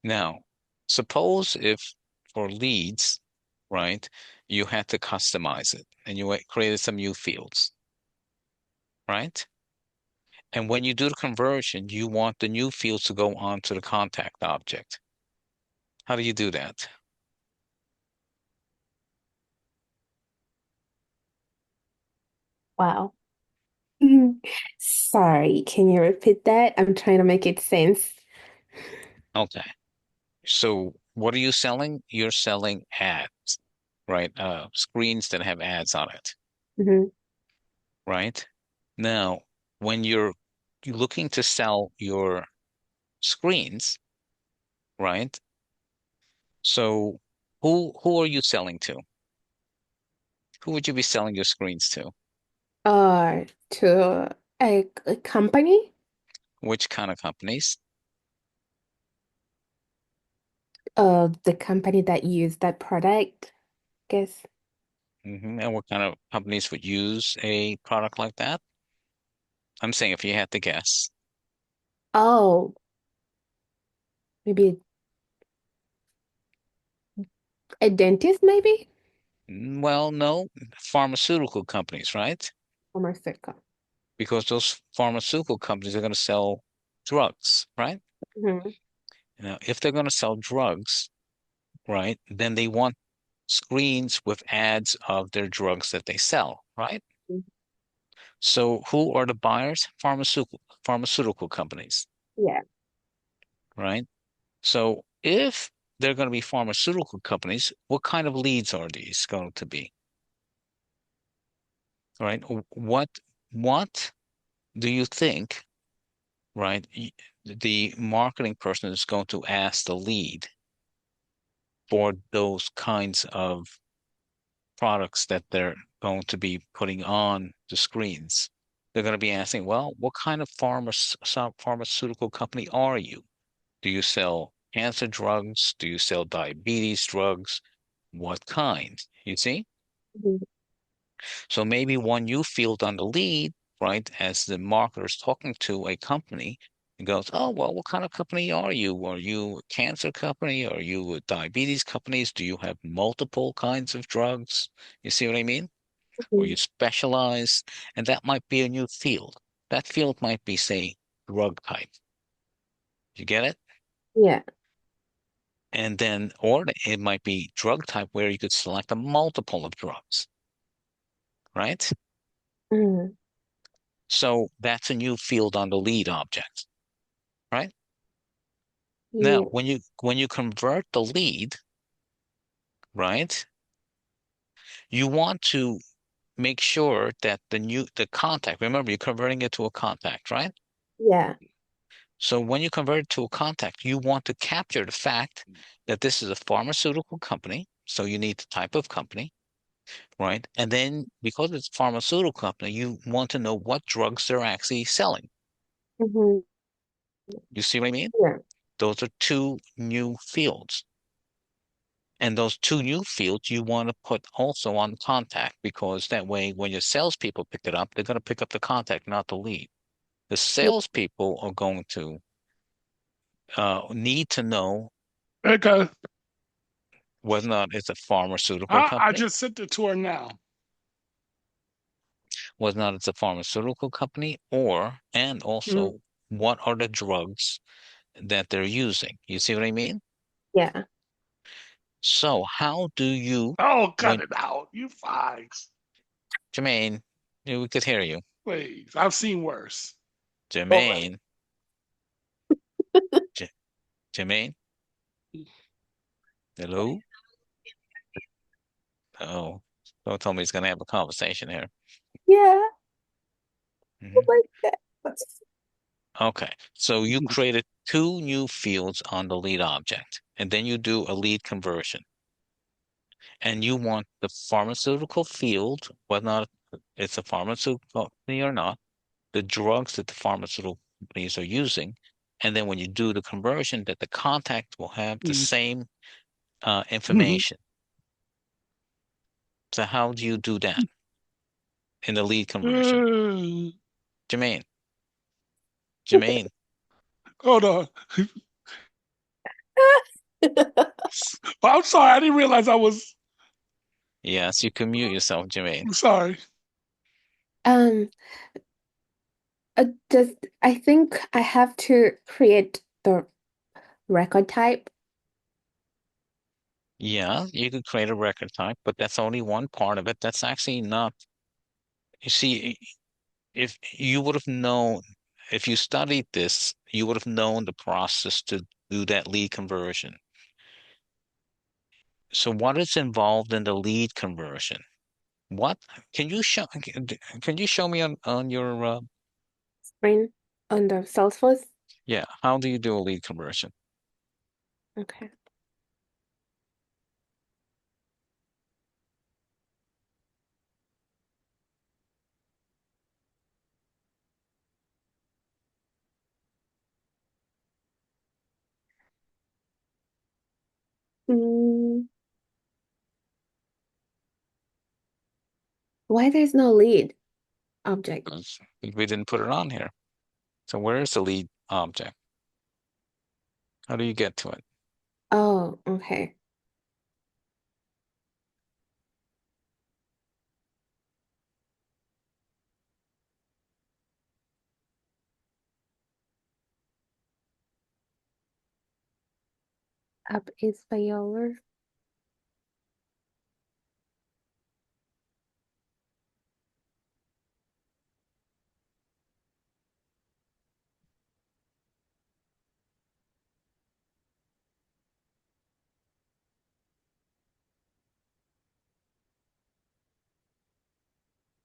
Now, suppose if for leads, right, you had to customize it and you created some new fields, right? And when you do the conversion, you want the new fields to go onto the contact object. How do you do that? Wow. Mm. Sorry, can you repeat that? I'm trying to make it sense. Okay. So what are you selling? You're selling ads, right? Screens that have ads on it, Hmm. right? Now, when you're looking to sell your screens, right? So who are you selling to? Who would you be selling your screens to? To a company, Which kind of companies? the company that used that product, guess. And what kind of companies would use a product like that? I'm saying if you had to guess. Oh, maybe a dentist, maybe? Well, no, pharmaceutical companies, right? Pharmaceutical. Because those pharmaceutical companies are going to sell drugs, right? Hmm. Now, if they're going to sell drugs, right, then they want screens with ads of their drugs that they sell, right? So who are the buyers? Pharmaceutical companies, Yeah. right? So if they're going to be pharmaceutical companies, what kind of leads are these going to be? Right? What do you think, right? The marketing person is going to ask the lead for those kinds of products that they're going to be putting on the screens. They're going to be asking, well, what kind of pharmaceutical company are you? Do you sell cancer drugs? Do you sell diabetes drugs? What kind? You see? Mhm. So maybe when you field on the lead, right, as the marketer is talking to a company, it goes, oh, well, what kind of company are you? Are you a cancer company? Are you a diabetes companies? Do you have multiple kinds of drugs? You see what I mean? Or you Mhm. specialize? And that might be a new field. That field might be, say, drug type. You get it? Yeah. And then, or it might be drug type where you could select a multiple of drugs, right? Mhm. So that's a new field on the lead object, right? Now, Yeah. when you convert the lead, right, you want to make sure that the contact, remember you're converting it to a contact, right? Yeah. So when you convert it to a contact, you want to capture the fact that this is a pharmaceutical company. So you need the type of company, right? And then because it's a pharmaceutical company, you want to know what drugs they're actually selling. Mhm. You see what I mean? Yeah. Those are two new fields. And those two new fields you want to put also on contact because that way when your salespeople pick it up, they're going to pick up the contact, not the lead. The Yeah. salespeople are going to need to know Okay. whether or not it's a pharmaceutical I company, just sent it to her now. whether or not it's a pharmaceutical company, and Mm. also what are the drugs that they're using. You see what I mean? Yeah. So how do you, Oh, cut when it out. You fine. Jermaine, we could hear you. Please. I've seen worse. Oh my. Jermaine, J Jermaine, hello? Oh, don't tell me he's gonna have a conversation here. Yeah. Oh Mhm. my God. Okay, so you created two new fields on the lead object, and then you do a lead conversion. And you want the pharmaceutical field, whether or not it's a pharmaceutical company or not, the drugs that the pharmaceutical companies are using. And then when you do the conversion, that the contact will have the Mm. same information. So how do you do that in the lead conversion? Jermaine, Jermaine, Hold on. I'm sorry. I didn't realize I was. yes, you can mute yourself, Jermaine. I'm sorry. Um, does I think I have to create the record type. Yeah, you could create a record type, but that's only one part of it. That's actually not, you see, if you would have known, if you studied this, you would have known the process to do that lead conversion. So what is involved in the lead conversion? What can you show me on your Screen on the Salesforce. yeah, how do you do a lead conversion? Okay. Mm, why there's no lead object? We didn't put it on here. So where is the lead object? How do you get to it? Oh, okay. Up is Viola.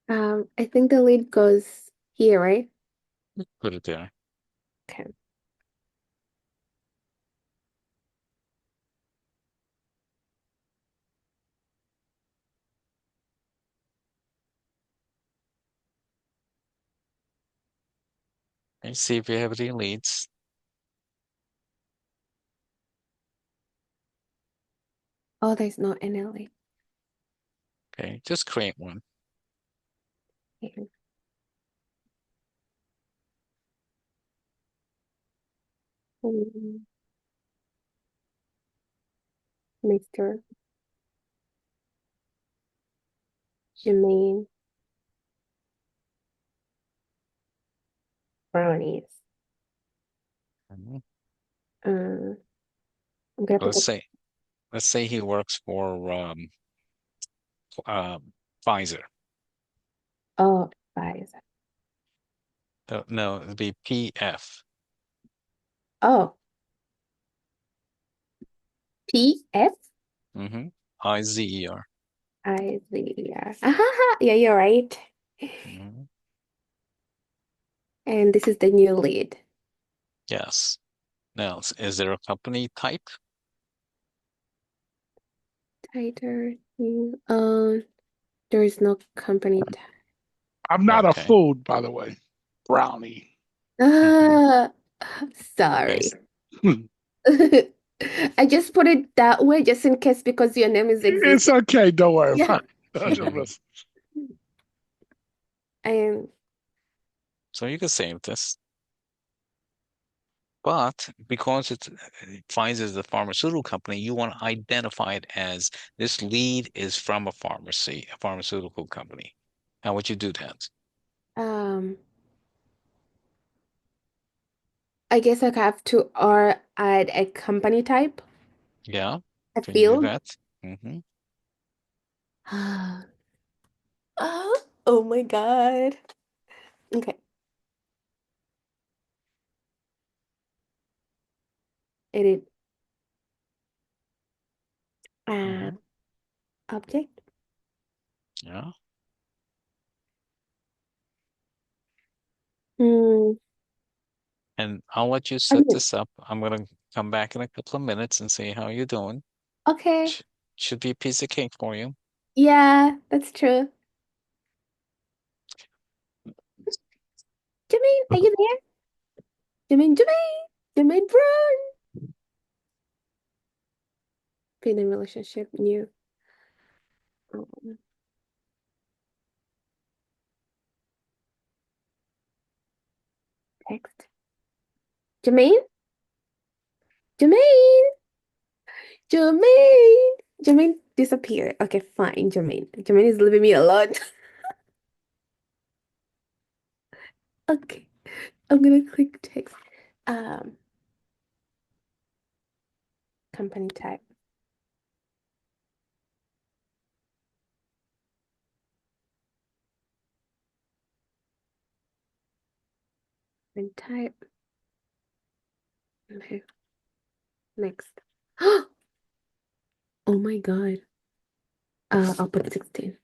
I think the lead goes here, right? Put it there. Okay. And see if you have any leads. Oh, there's no any lead. Okay, just create one. Okay. Mr. Jermaine Brownies. Mhm. I'm gonna put Let's the say he works for Pfizer. oh Pfizer. No, it'd be PF. Oh, PF Mm-hmm. IZER. IZR. Ahaha. Yeah, you're right. Mm-hmm. And this is the new lead. Yes. Now, is there a company type? Tighter new. There is no company type. I'm not a Okay. food, by the way. Brownie. Mm-hmm. Ah, Okay. sorry. I just put it that way just in case because your name is It's existing. okay. Don't worry Yeah. about it. And So you can save this. But because Pfizer is a pharmaceutical company, you want to identify it as this lead is from a pharmaceutical company. How would you do that? um I guess I have to or add a company type, Yeah, a can you do field. that? Mm-hmm. Oh my God. Okay. Edit uh Mm-hmm. object. Yeah. Hmm. And I'll let you set Okay. this up. I'm gonna come back in a couple of minutes and see how you're doing. Okay. Sh should be a piece of cake for you. Yeah, that's true. Jermaine, are you there? Jermaine Brown. Been in relationship, new. Um, text. Jermaine? Jermaine? Jermaine? Jermaine disappeared. Okay, fine, Jermaine. Jermaine is leaving me alone. Okay, I'm gonna click text. Um, company type. And type. Okay, next. Oh my God. I'll put 16.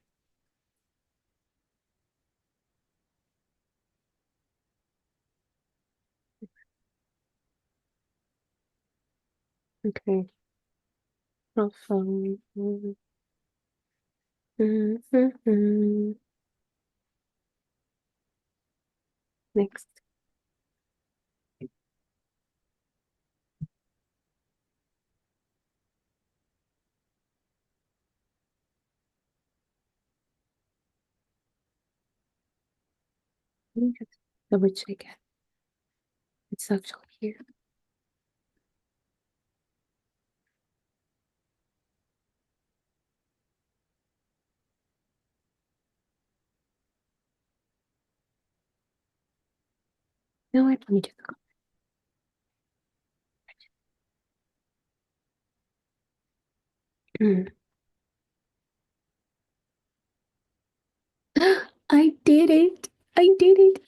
Okay. Profile. Next. Let me just double check it. It's actually here. No, wait, let me just go. I did it. I did it.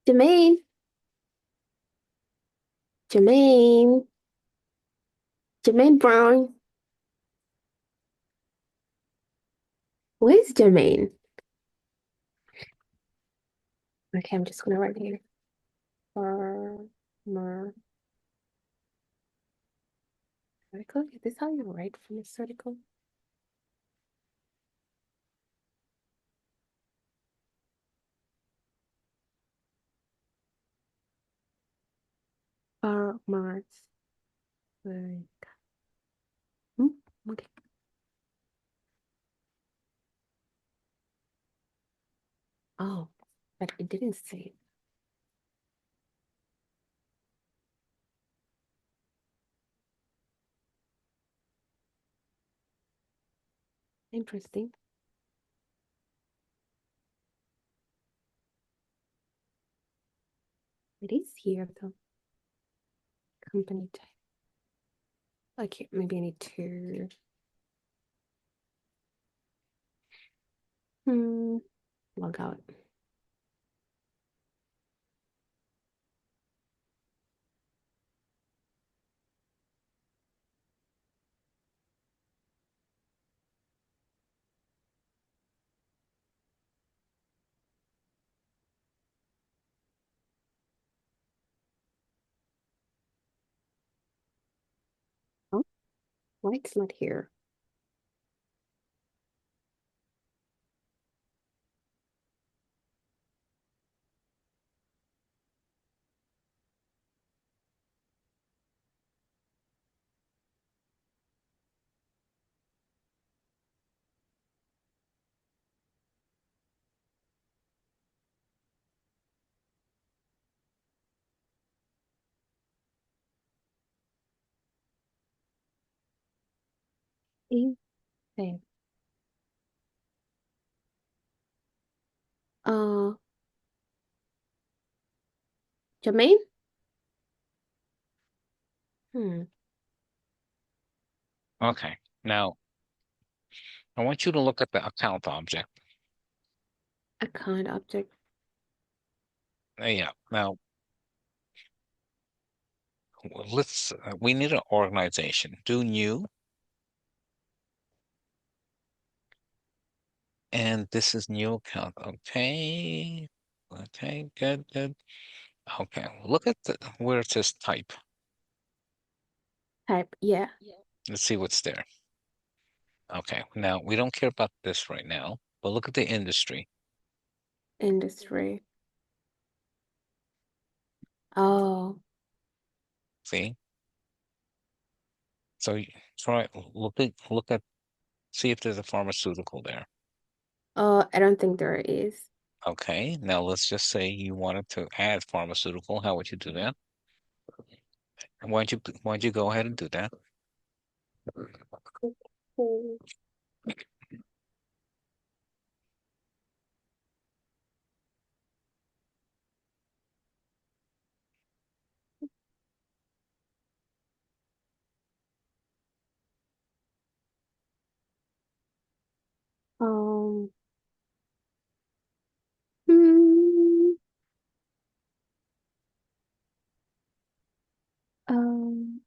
Jermaine. Jermaine. Jermaine Brown. Where's Jermaine? Okay, I'm just gonna write here. Farmer article. Is this how you write from this article? Farmers. Like, okay. Oh, but it didn't say. Interesting. It is here though. Company type. Okay, maybe I need to log out. Oh, why it's not here? Okay. Uh, Jermaine? Hmm. Okay. Now, I want you to look at the account object. Account object. Yeah. Now, we need an organization. Do new. And this is new account. Okay. Okay, good, good. Okay, look at where it says type. Type. Yeah. Let's see what's there. Okay, now we don't care about this right now, but look at the industry. Industry. Oh. See? So try look at see if there's a pharmaceutical there. I don't think there is. Okay, now let's just say you wanted to add pharmaceutical. How would you do that? Why don't you go ahead and do that? Um. hmm, Um.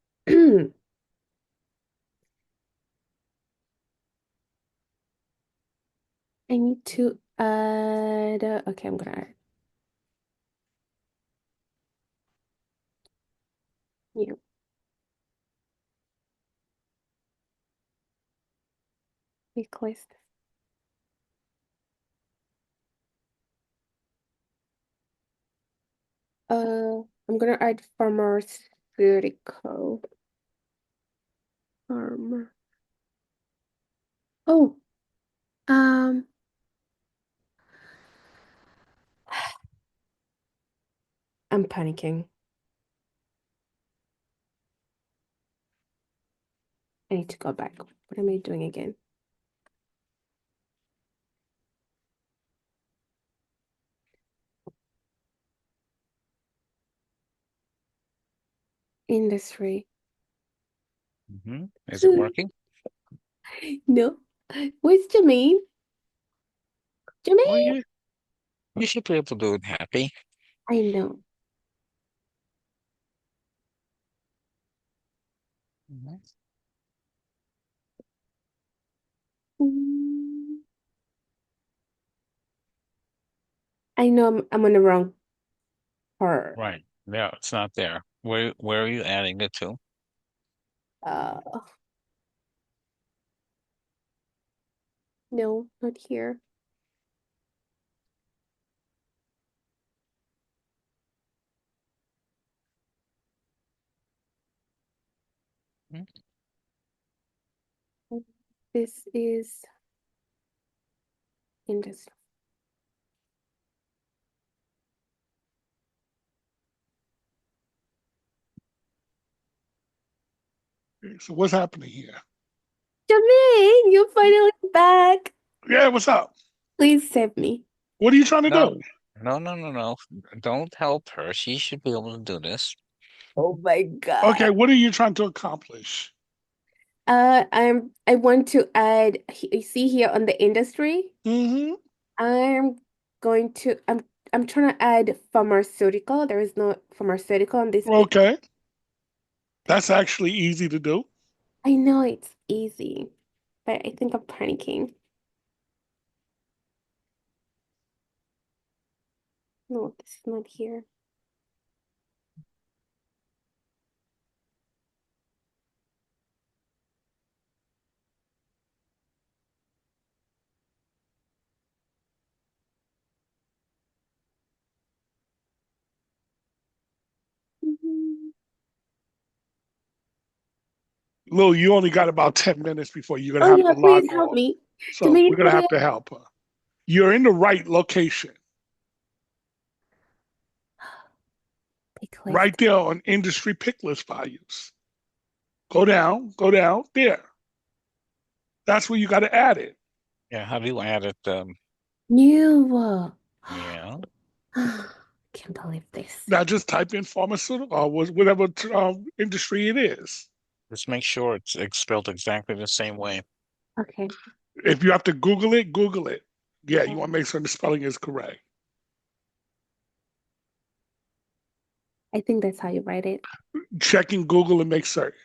I need to add. Okay, I'm gonna add new. Week list. I'm gonna add pharmaceutical. Farmer. Oh. Um. I'm panicking. I need to go back. What am I doing again? Industry. Is it working? No. Where's Jermaine? Well, Jermaine? you should be able to do it happy. I know. Mhm. Mm, I know I'm on the wrong part. Right. Yeah, it's not there. Where are you adding it to? Uh, no, not here. Hmm? This is industry. So what's happening here? Jermaine, you're finally back. Yeah, what's up? Please save me. What are you trying to No, do? no. Don't help her. She should be able to do this. Oh my Okay, God. what are you trying to accomplish? I want to add, you see here on the industry, Mm-hmm. I'm going to, I'm trying to add pharmaceutical. There is no pharmaceutical on this pic. Okay, that's actually easy to do. I know it's easy, but I think I'm panicking. No, this is not here. Mhm. Lil, you only got about 10 minutes before you're gonna Oh have to yeah, please log help off. me. So Jermaine, we're gonna help have me. to help her. You're in the right location, Pick right list. there on industry pick list values. Go down there. That's where you got to add it. Yeah, how do you add it? New. Yeah. Can't believe this. Now just type in pharmaceutical or whatever industry it is. Just make sure it's spelled exactly the same way. Okay. If you have to Google it, Google it. Yeah, you want to make sure the spelling is correct. I think that's how you write it. Check in Google and make certain.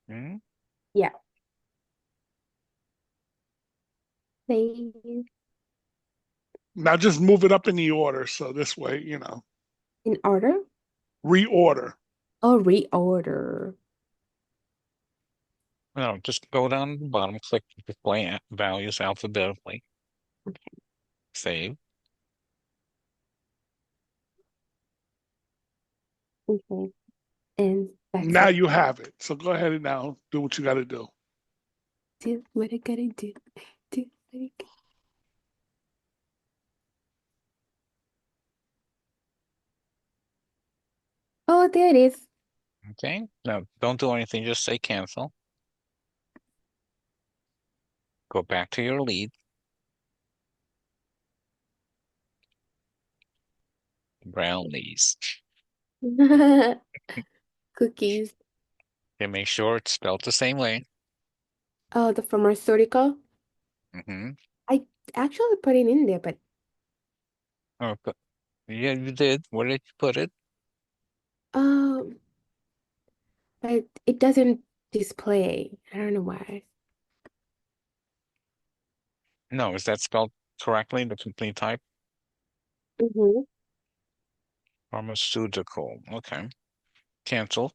Hmm? Yeah. Save Now just move it up in the order. So this way, in order. reorder. Oh, reorder. No, just go down to the bottom, click display values alphabetically, Okay. save. Okay. And that's Now it. you have it. So go ahead and now do what you got to do. Do what I gotta do. Do what I gotta- Oh, there it is. Okay. Now don't do anything, just say cancel. Go back to your lead, brownies. Cookies. Okay, make sure it's spelled the same way. Oh, the pharmaceutical. Mm-hmm. I actually put it in there, but Oh, yeah, you did. Where did you put it? um, but it doesn't display. I don't know why. No, is that spelled correctly, the complete type? Mm-hmm. Pharmaceutical. Okay. Cancel.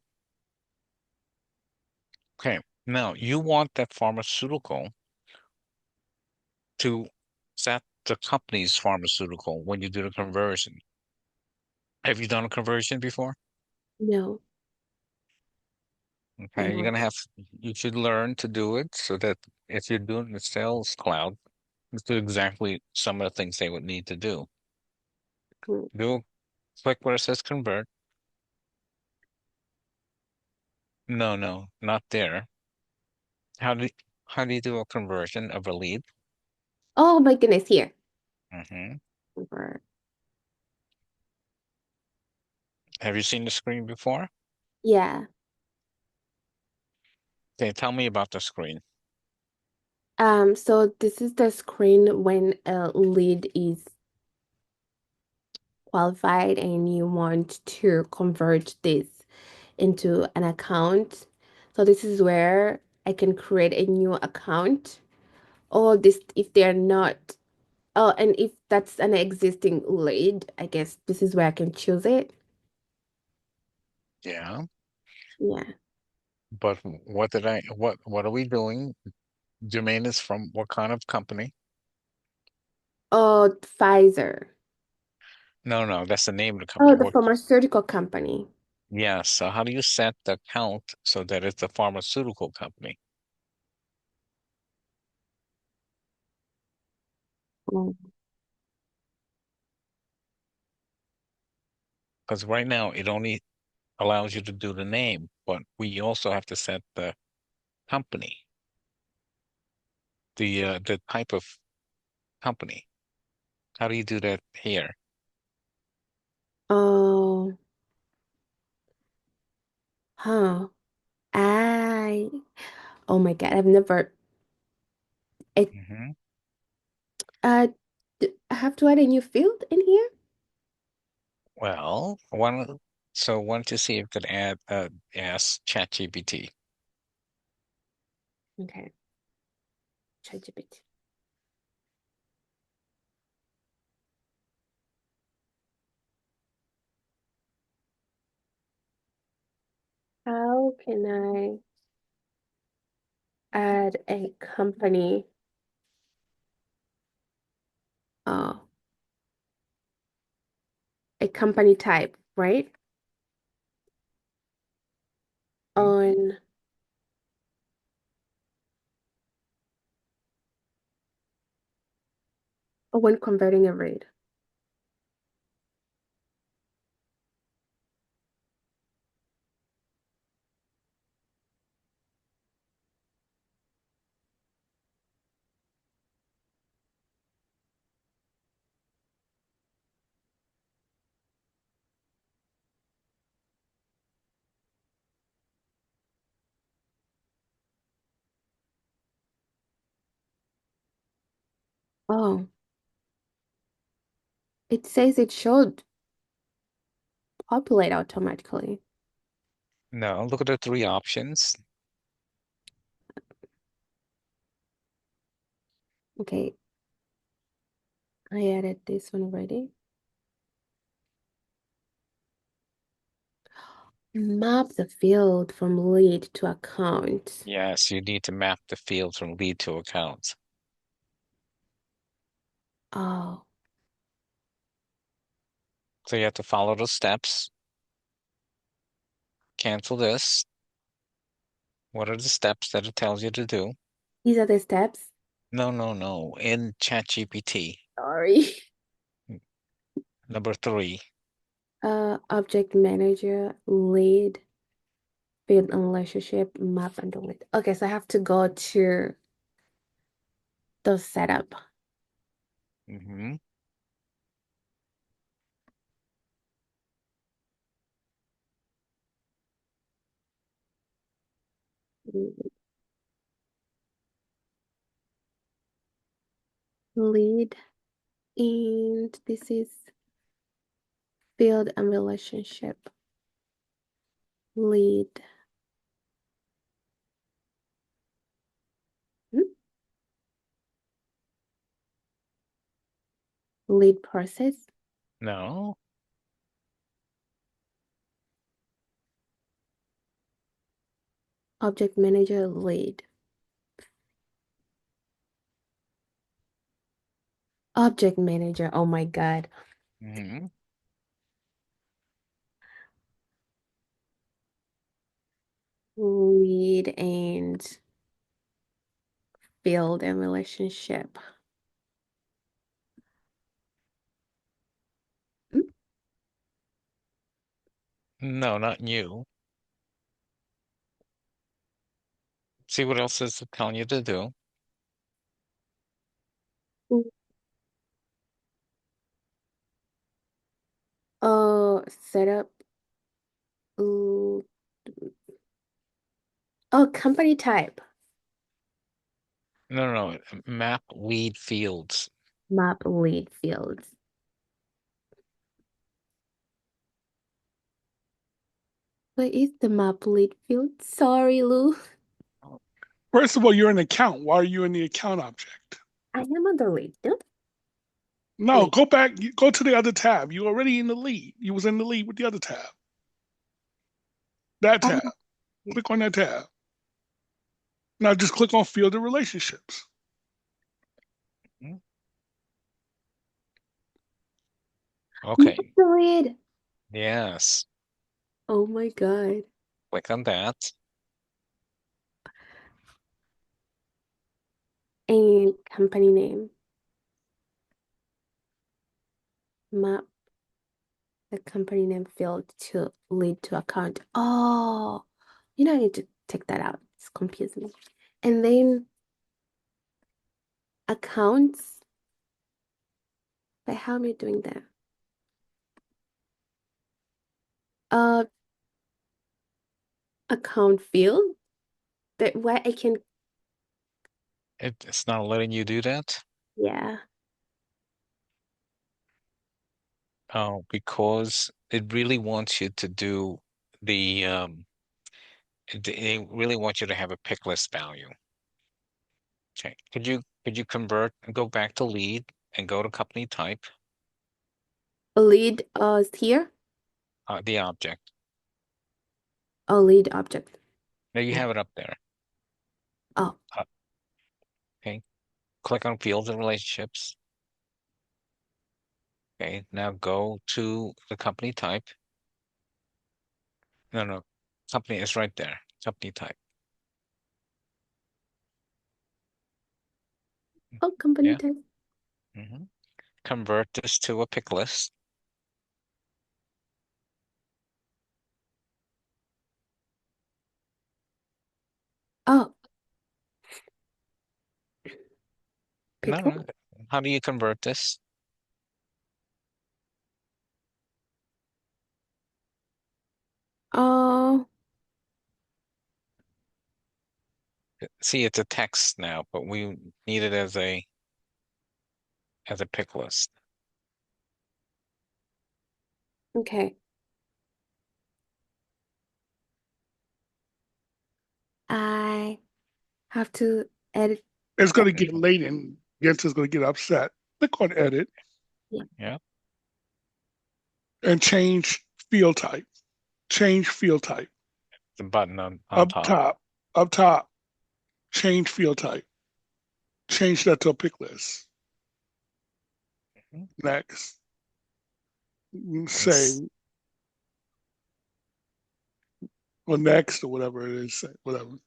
Okay. Now you want that pharmaceutical to set the company's pharmaceutical when you do the conversion. Have you done a conversion before? No, Okay, no. you should learn to do it so that if you're doing the Sales Cloud, it's do exactly some of the things they would need to do. Mm. Do click where it says convert. No, not there. How do how do you do a conversion of a lead? Oh my goodness, here. Hmm. Convert. Have you seen the screen before? Yeah. Okay, tell me about the screen. So this is the screen when a lead is qualified and you want to convert this into an account. So this is where I can create a new account. Or this if they're not, oh, and if that's an existing lead, I guess this is where I can choose it. Yeah. Yeah. But what are we doing? Jermaine is from what kind of company? Oh, Pfizer. No, no, that's the name of the company. Oh, the What? pharmaceutical company. Yeah. So how do you set the account so that it's a pharmaceutical company? Oh, Because right now it only allows you to do the name, but we also have to set the company, the type of company. How do you do that here? oh, huh. I, oh my God, I've never, I, Hmm. uh, I have to add a new field in here? Well, why don't you see if you could ask ChatGPT. Okay, ChatGPT. How can I add a company? Oh, a company type, right? Hmm? On, when converting a read. Oh, it says it should populate automatically. No, look at the three options. Okay, I added this one already. Map the field from lead to account. Yes, you need to map the field from lead to account. Oh, So you have to follow the steps. Cancel this. What are the steps that it tells you to do? these are the steps. No, no, no. In ChatGPT. Sorry. Number three. Object manager, lead, field and relationship, map and delete. Okay, so I have to go to the setup. Hmm. Lead, and this is field and relationship. Lead. Hmm? Lead process. No. Object manager, lead. Object manager. Oh my God. Hmm. Lead and field and relationship. Hmm? No, not you. See what else is telling you to do. Setup. Ooh. Oh, company type. No, no, no. Map lead fields. Map lead fields. Where is the map lead field? Sorry, Lou. First of all, you're an account. Why are you in the account object? I am on the lead. Nope. No, Lead. go back. Go to the other tab. You're already in the lead. You was in the lead with the other tab. That tab. Oh, Click on that tab. Now just click on field of relationships. Mhm. not Okay. the lead. Yes. Oh my God. Click on that. And company name. Map the company name field to lead to account. Oh, I need to take that out. It's confusing me. And then accounts. But how am I doing that? Uh, account field that where I can, It's not letting you do that. yeah. Oh, because it really wants you to do the they really want you to have a pick list value. Okay. Could you convert and go back to lead and go to company type, Lead is here. the object. A lead object. There you Yeah. have it up there. Oh, Okay. Click on fields and relationships. Okay. Now go to the company type. No, no. Company is right there. Company type. oh, company Yeah. type. Convert this to a pick list. Oh, No, pick no. one. How do you convert this? Oh, See, it's a text now, but we need it as a pick list. okay. I have to edit It's going that. to get late and Jens is going to get upset. Click on edit Yeah. Yeah. and change field type. Change field type. The button on Up top. top. Up top. Change field type. Change that to a pick list. Mhm. Next. It's- Save. Or next or whatever it is. Whatever.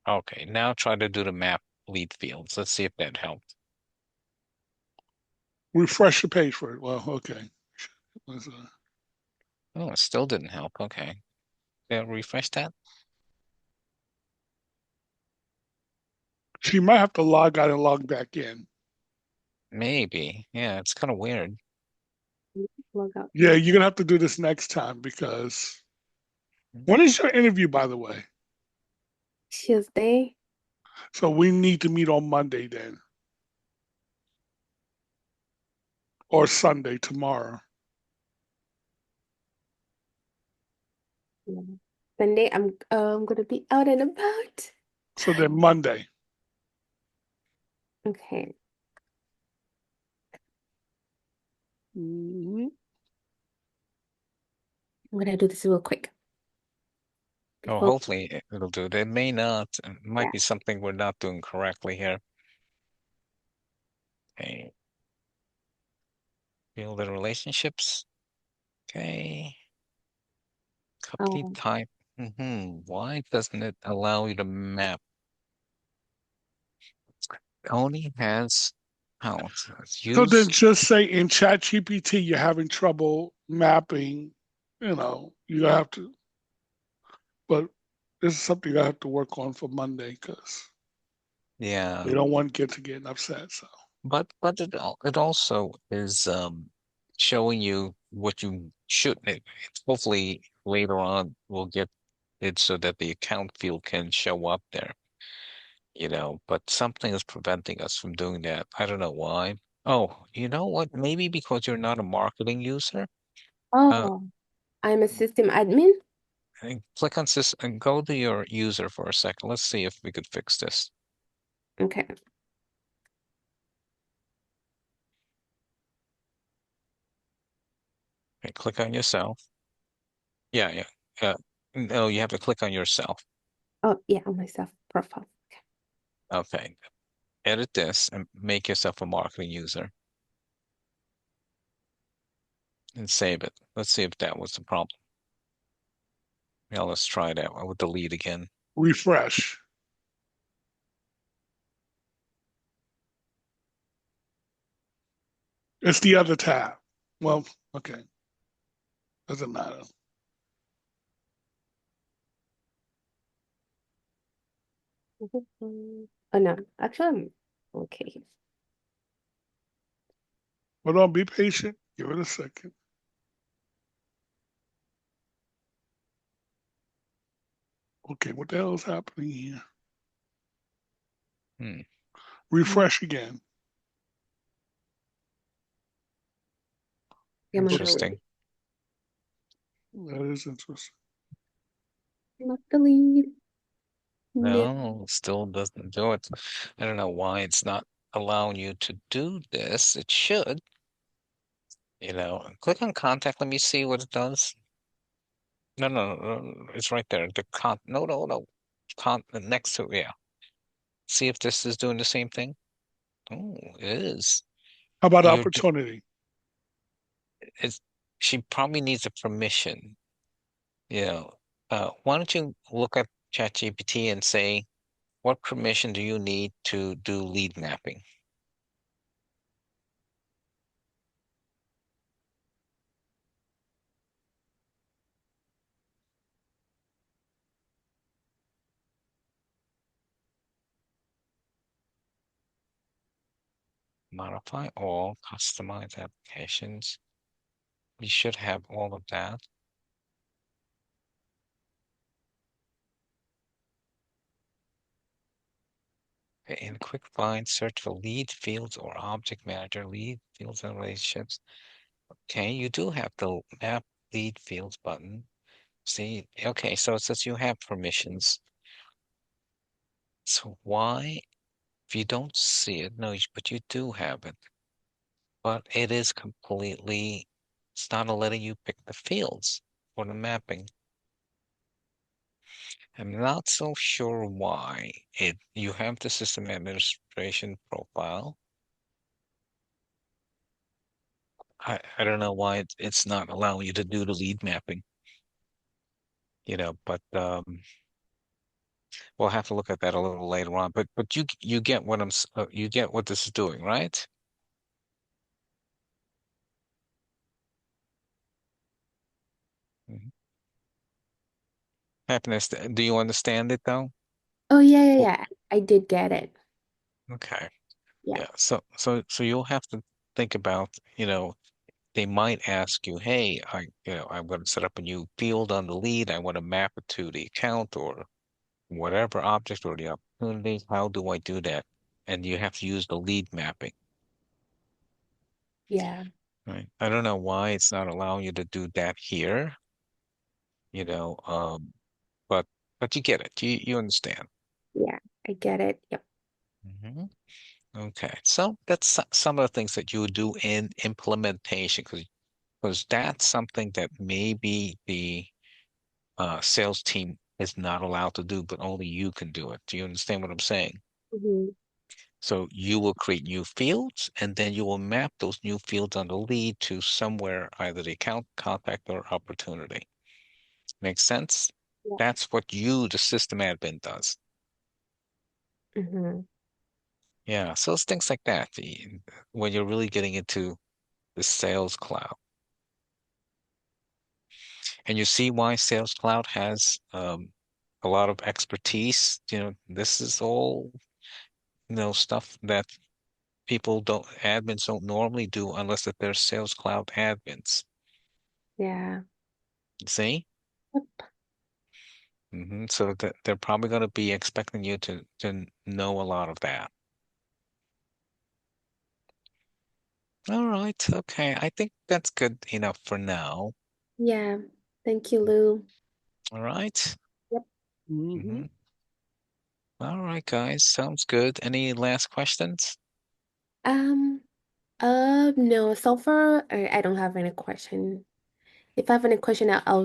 Okay, now try to do the map lead fields. Let's see if that helped. Refresh the page for it. Well, okay. Oh, it still didn't help. Okay. Yeah, refresh that. She might have to log out and log back in. Maybe. Yeah, it's kind of weird. Log out. Yeah, you're gonna have to do this next time because when is your interview, by the way? Tuesday. So we need to meet on Monday then, or Sunday tomorrow. Yeah. Sunday, I'm gonna be out and about. So then Monday. Okay. Mhm. I'm gonna do this real quick. Oh, Before, hopefully it'll do it. It may not. It might yeah. be something we're not doing correctly here. Okay. Build the relationships. Okay. Company Oh, type. Why doesn't it allow you to map? It only has accounts. Let's So then use. just say in ChatGPT you're having trouble mapping, you have to, but this is something I have to work on for Monday because Yeah. they don't want kids to get upset. So But it also is showing you what you should. Hopefully later on we'll get it so that the account field can show up there, but something is preventing us from doing that. I don't know why. Oh, you know what? Maybe because you're not a marketing user. Uh, oh, I'm a system admin. and click on this and go to your user for a second. Let's see if we could fix this. Okay. Okay, click on yourself. Yeah, yeah. No, you have to click on yourself. Oh, yeah, on myself profile. Okay. Edit this and make yourself a marketing user and save it. Let's see if that was the problem. Now let's try that. I will delete again. Refresh. It's the other tab. Well, okay. Doesn't matter. Oh no, actually, okay. Hold on, be patient. Give it a second. Okay, what the hell is happening here? Hmm. Refresh again. Yeah, I'm gonna Interesting. That is interesting. not delete. No. No, still doesn't do it. I don't know why it's not allowing you to do this. It should, click on contact. Let me see what it does. No, no, no, no, it's right there. No, no, no. Next to, yeah. See if this is doing the same thing. Oh, it is. How about You're, opportunity? it's, she probably needs a permission. Why don't you look at ChatGPT and say, what permission do you need to do lead mapping? Modify all, customize applications. You should have all of that. Okay, in quick find, search for lead fields or object manager, lead fields and relationships. Okay, you do have the map lead fields button. See, okay, so it says you have permissions. So why, if you don't see it, no, but you do have it. But it is completely, it's not letting you pick the fields for the mapping. I'm not so sure why. You have the system administration profile. I don't know why it's not allowing you to do the lead mapping, but we'll have to look at that a little later on. But you get what you get what this is doing, right? Mhm. Happiness, do you understand it though? Oh yeah, yeah, Well, yeah. I did get it. okay. Yeah. Yeah. So you'll have to think about, they might ask you, hey, I'm going to set up a new field on the lead. I want to map it to the account or whatever object or the opportunity. How do I do that? And you have to use the lead mapping, Yeah. right? I don't know why it's not allowing you to do that here, you know, but you get it. You understand. Yeah. I get it. Yep. Hmm. Okay, so that's some of the things that you would do in implementation, because that's something that maybe the sales team is not allowed to do, but only you can do it. Do you understand what I'm saying? Hmm. So you will create new fields, and then you will map those new fields on the lead to somewhere, either the account, contact, or opportunity. Makes sense? Yeah. That's what you, the system admin, does. Hmm. Yeah, so it's things like that when you're really getting into the Sales Cloud. And you see why Sales Cloud has a lot of expertise. This is all, stuff that admins don't normally do unless that they're Sales Cloud admins. Yeah. See? Yep. So that they're probably going to be expecting you to know a lot of that. All right. Okay. I think that's good enough for now. Yeah. Thank you, Lou. All right. Mhm. Mhm. All right, guys. Sounds good. Any last questions? Um, no, so far I don't have any question. If I have any question, I'll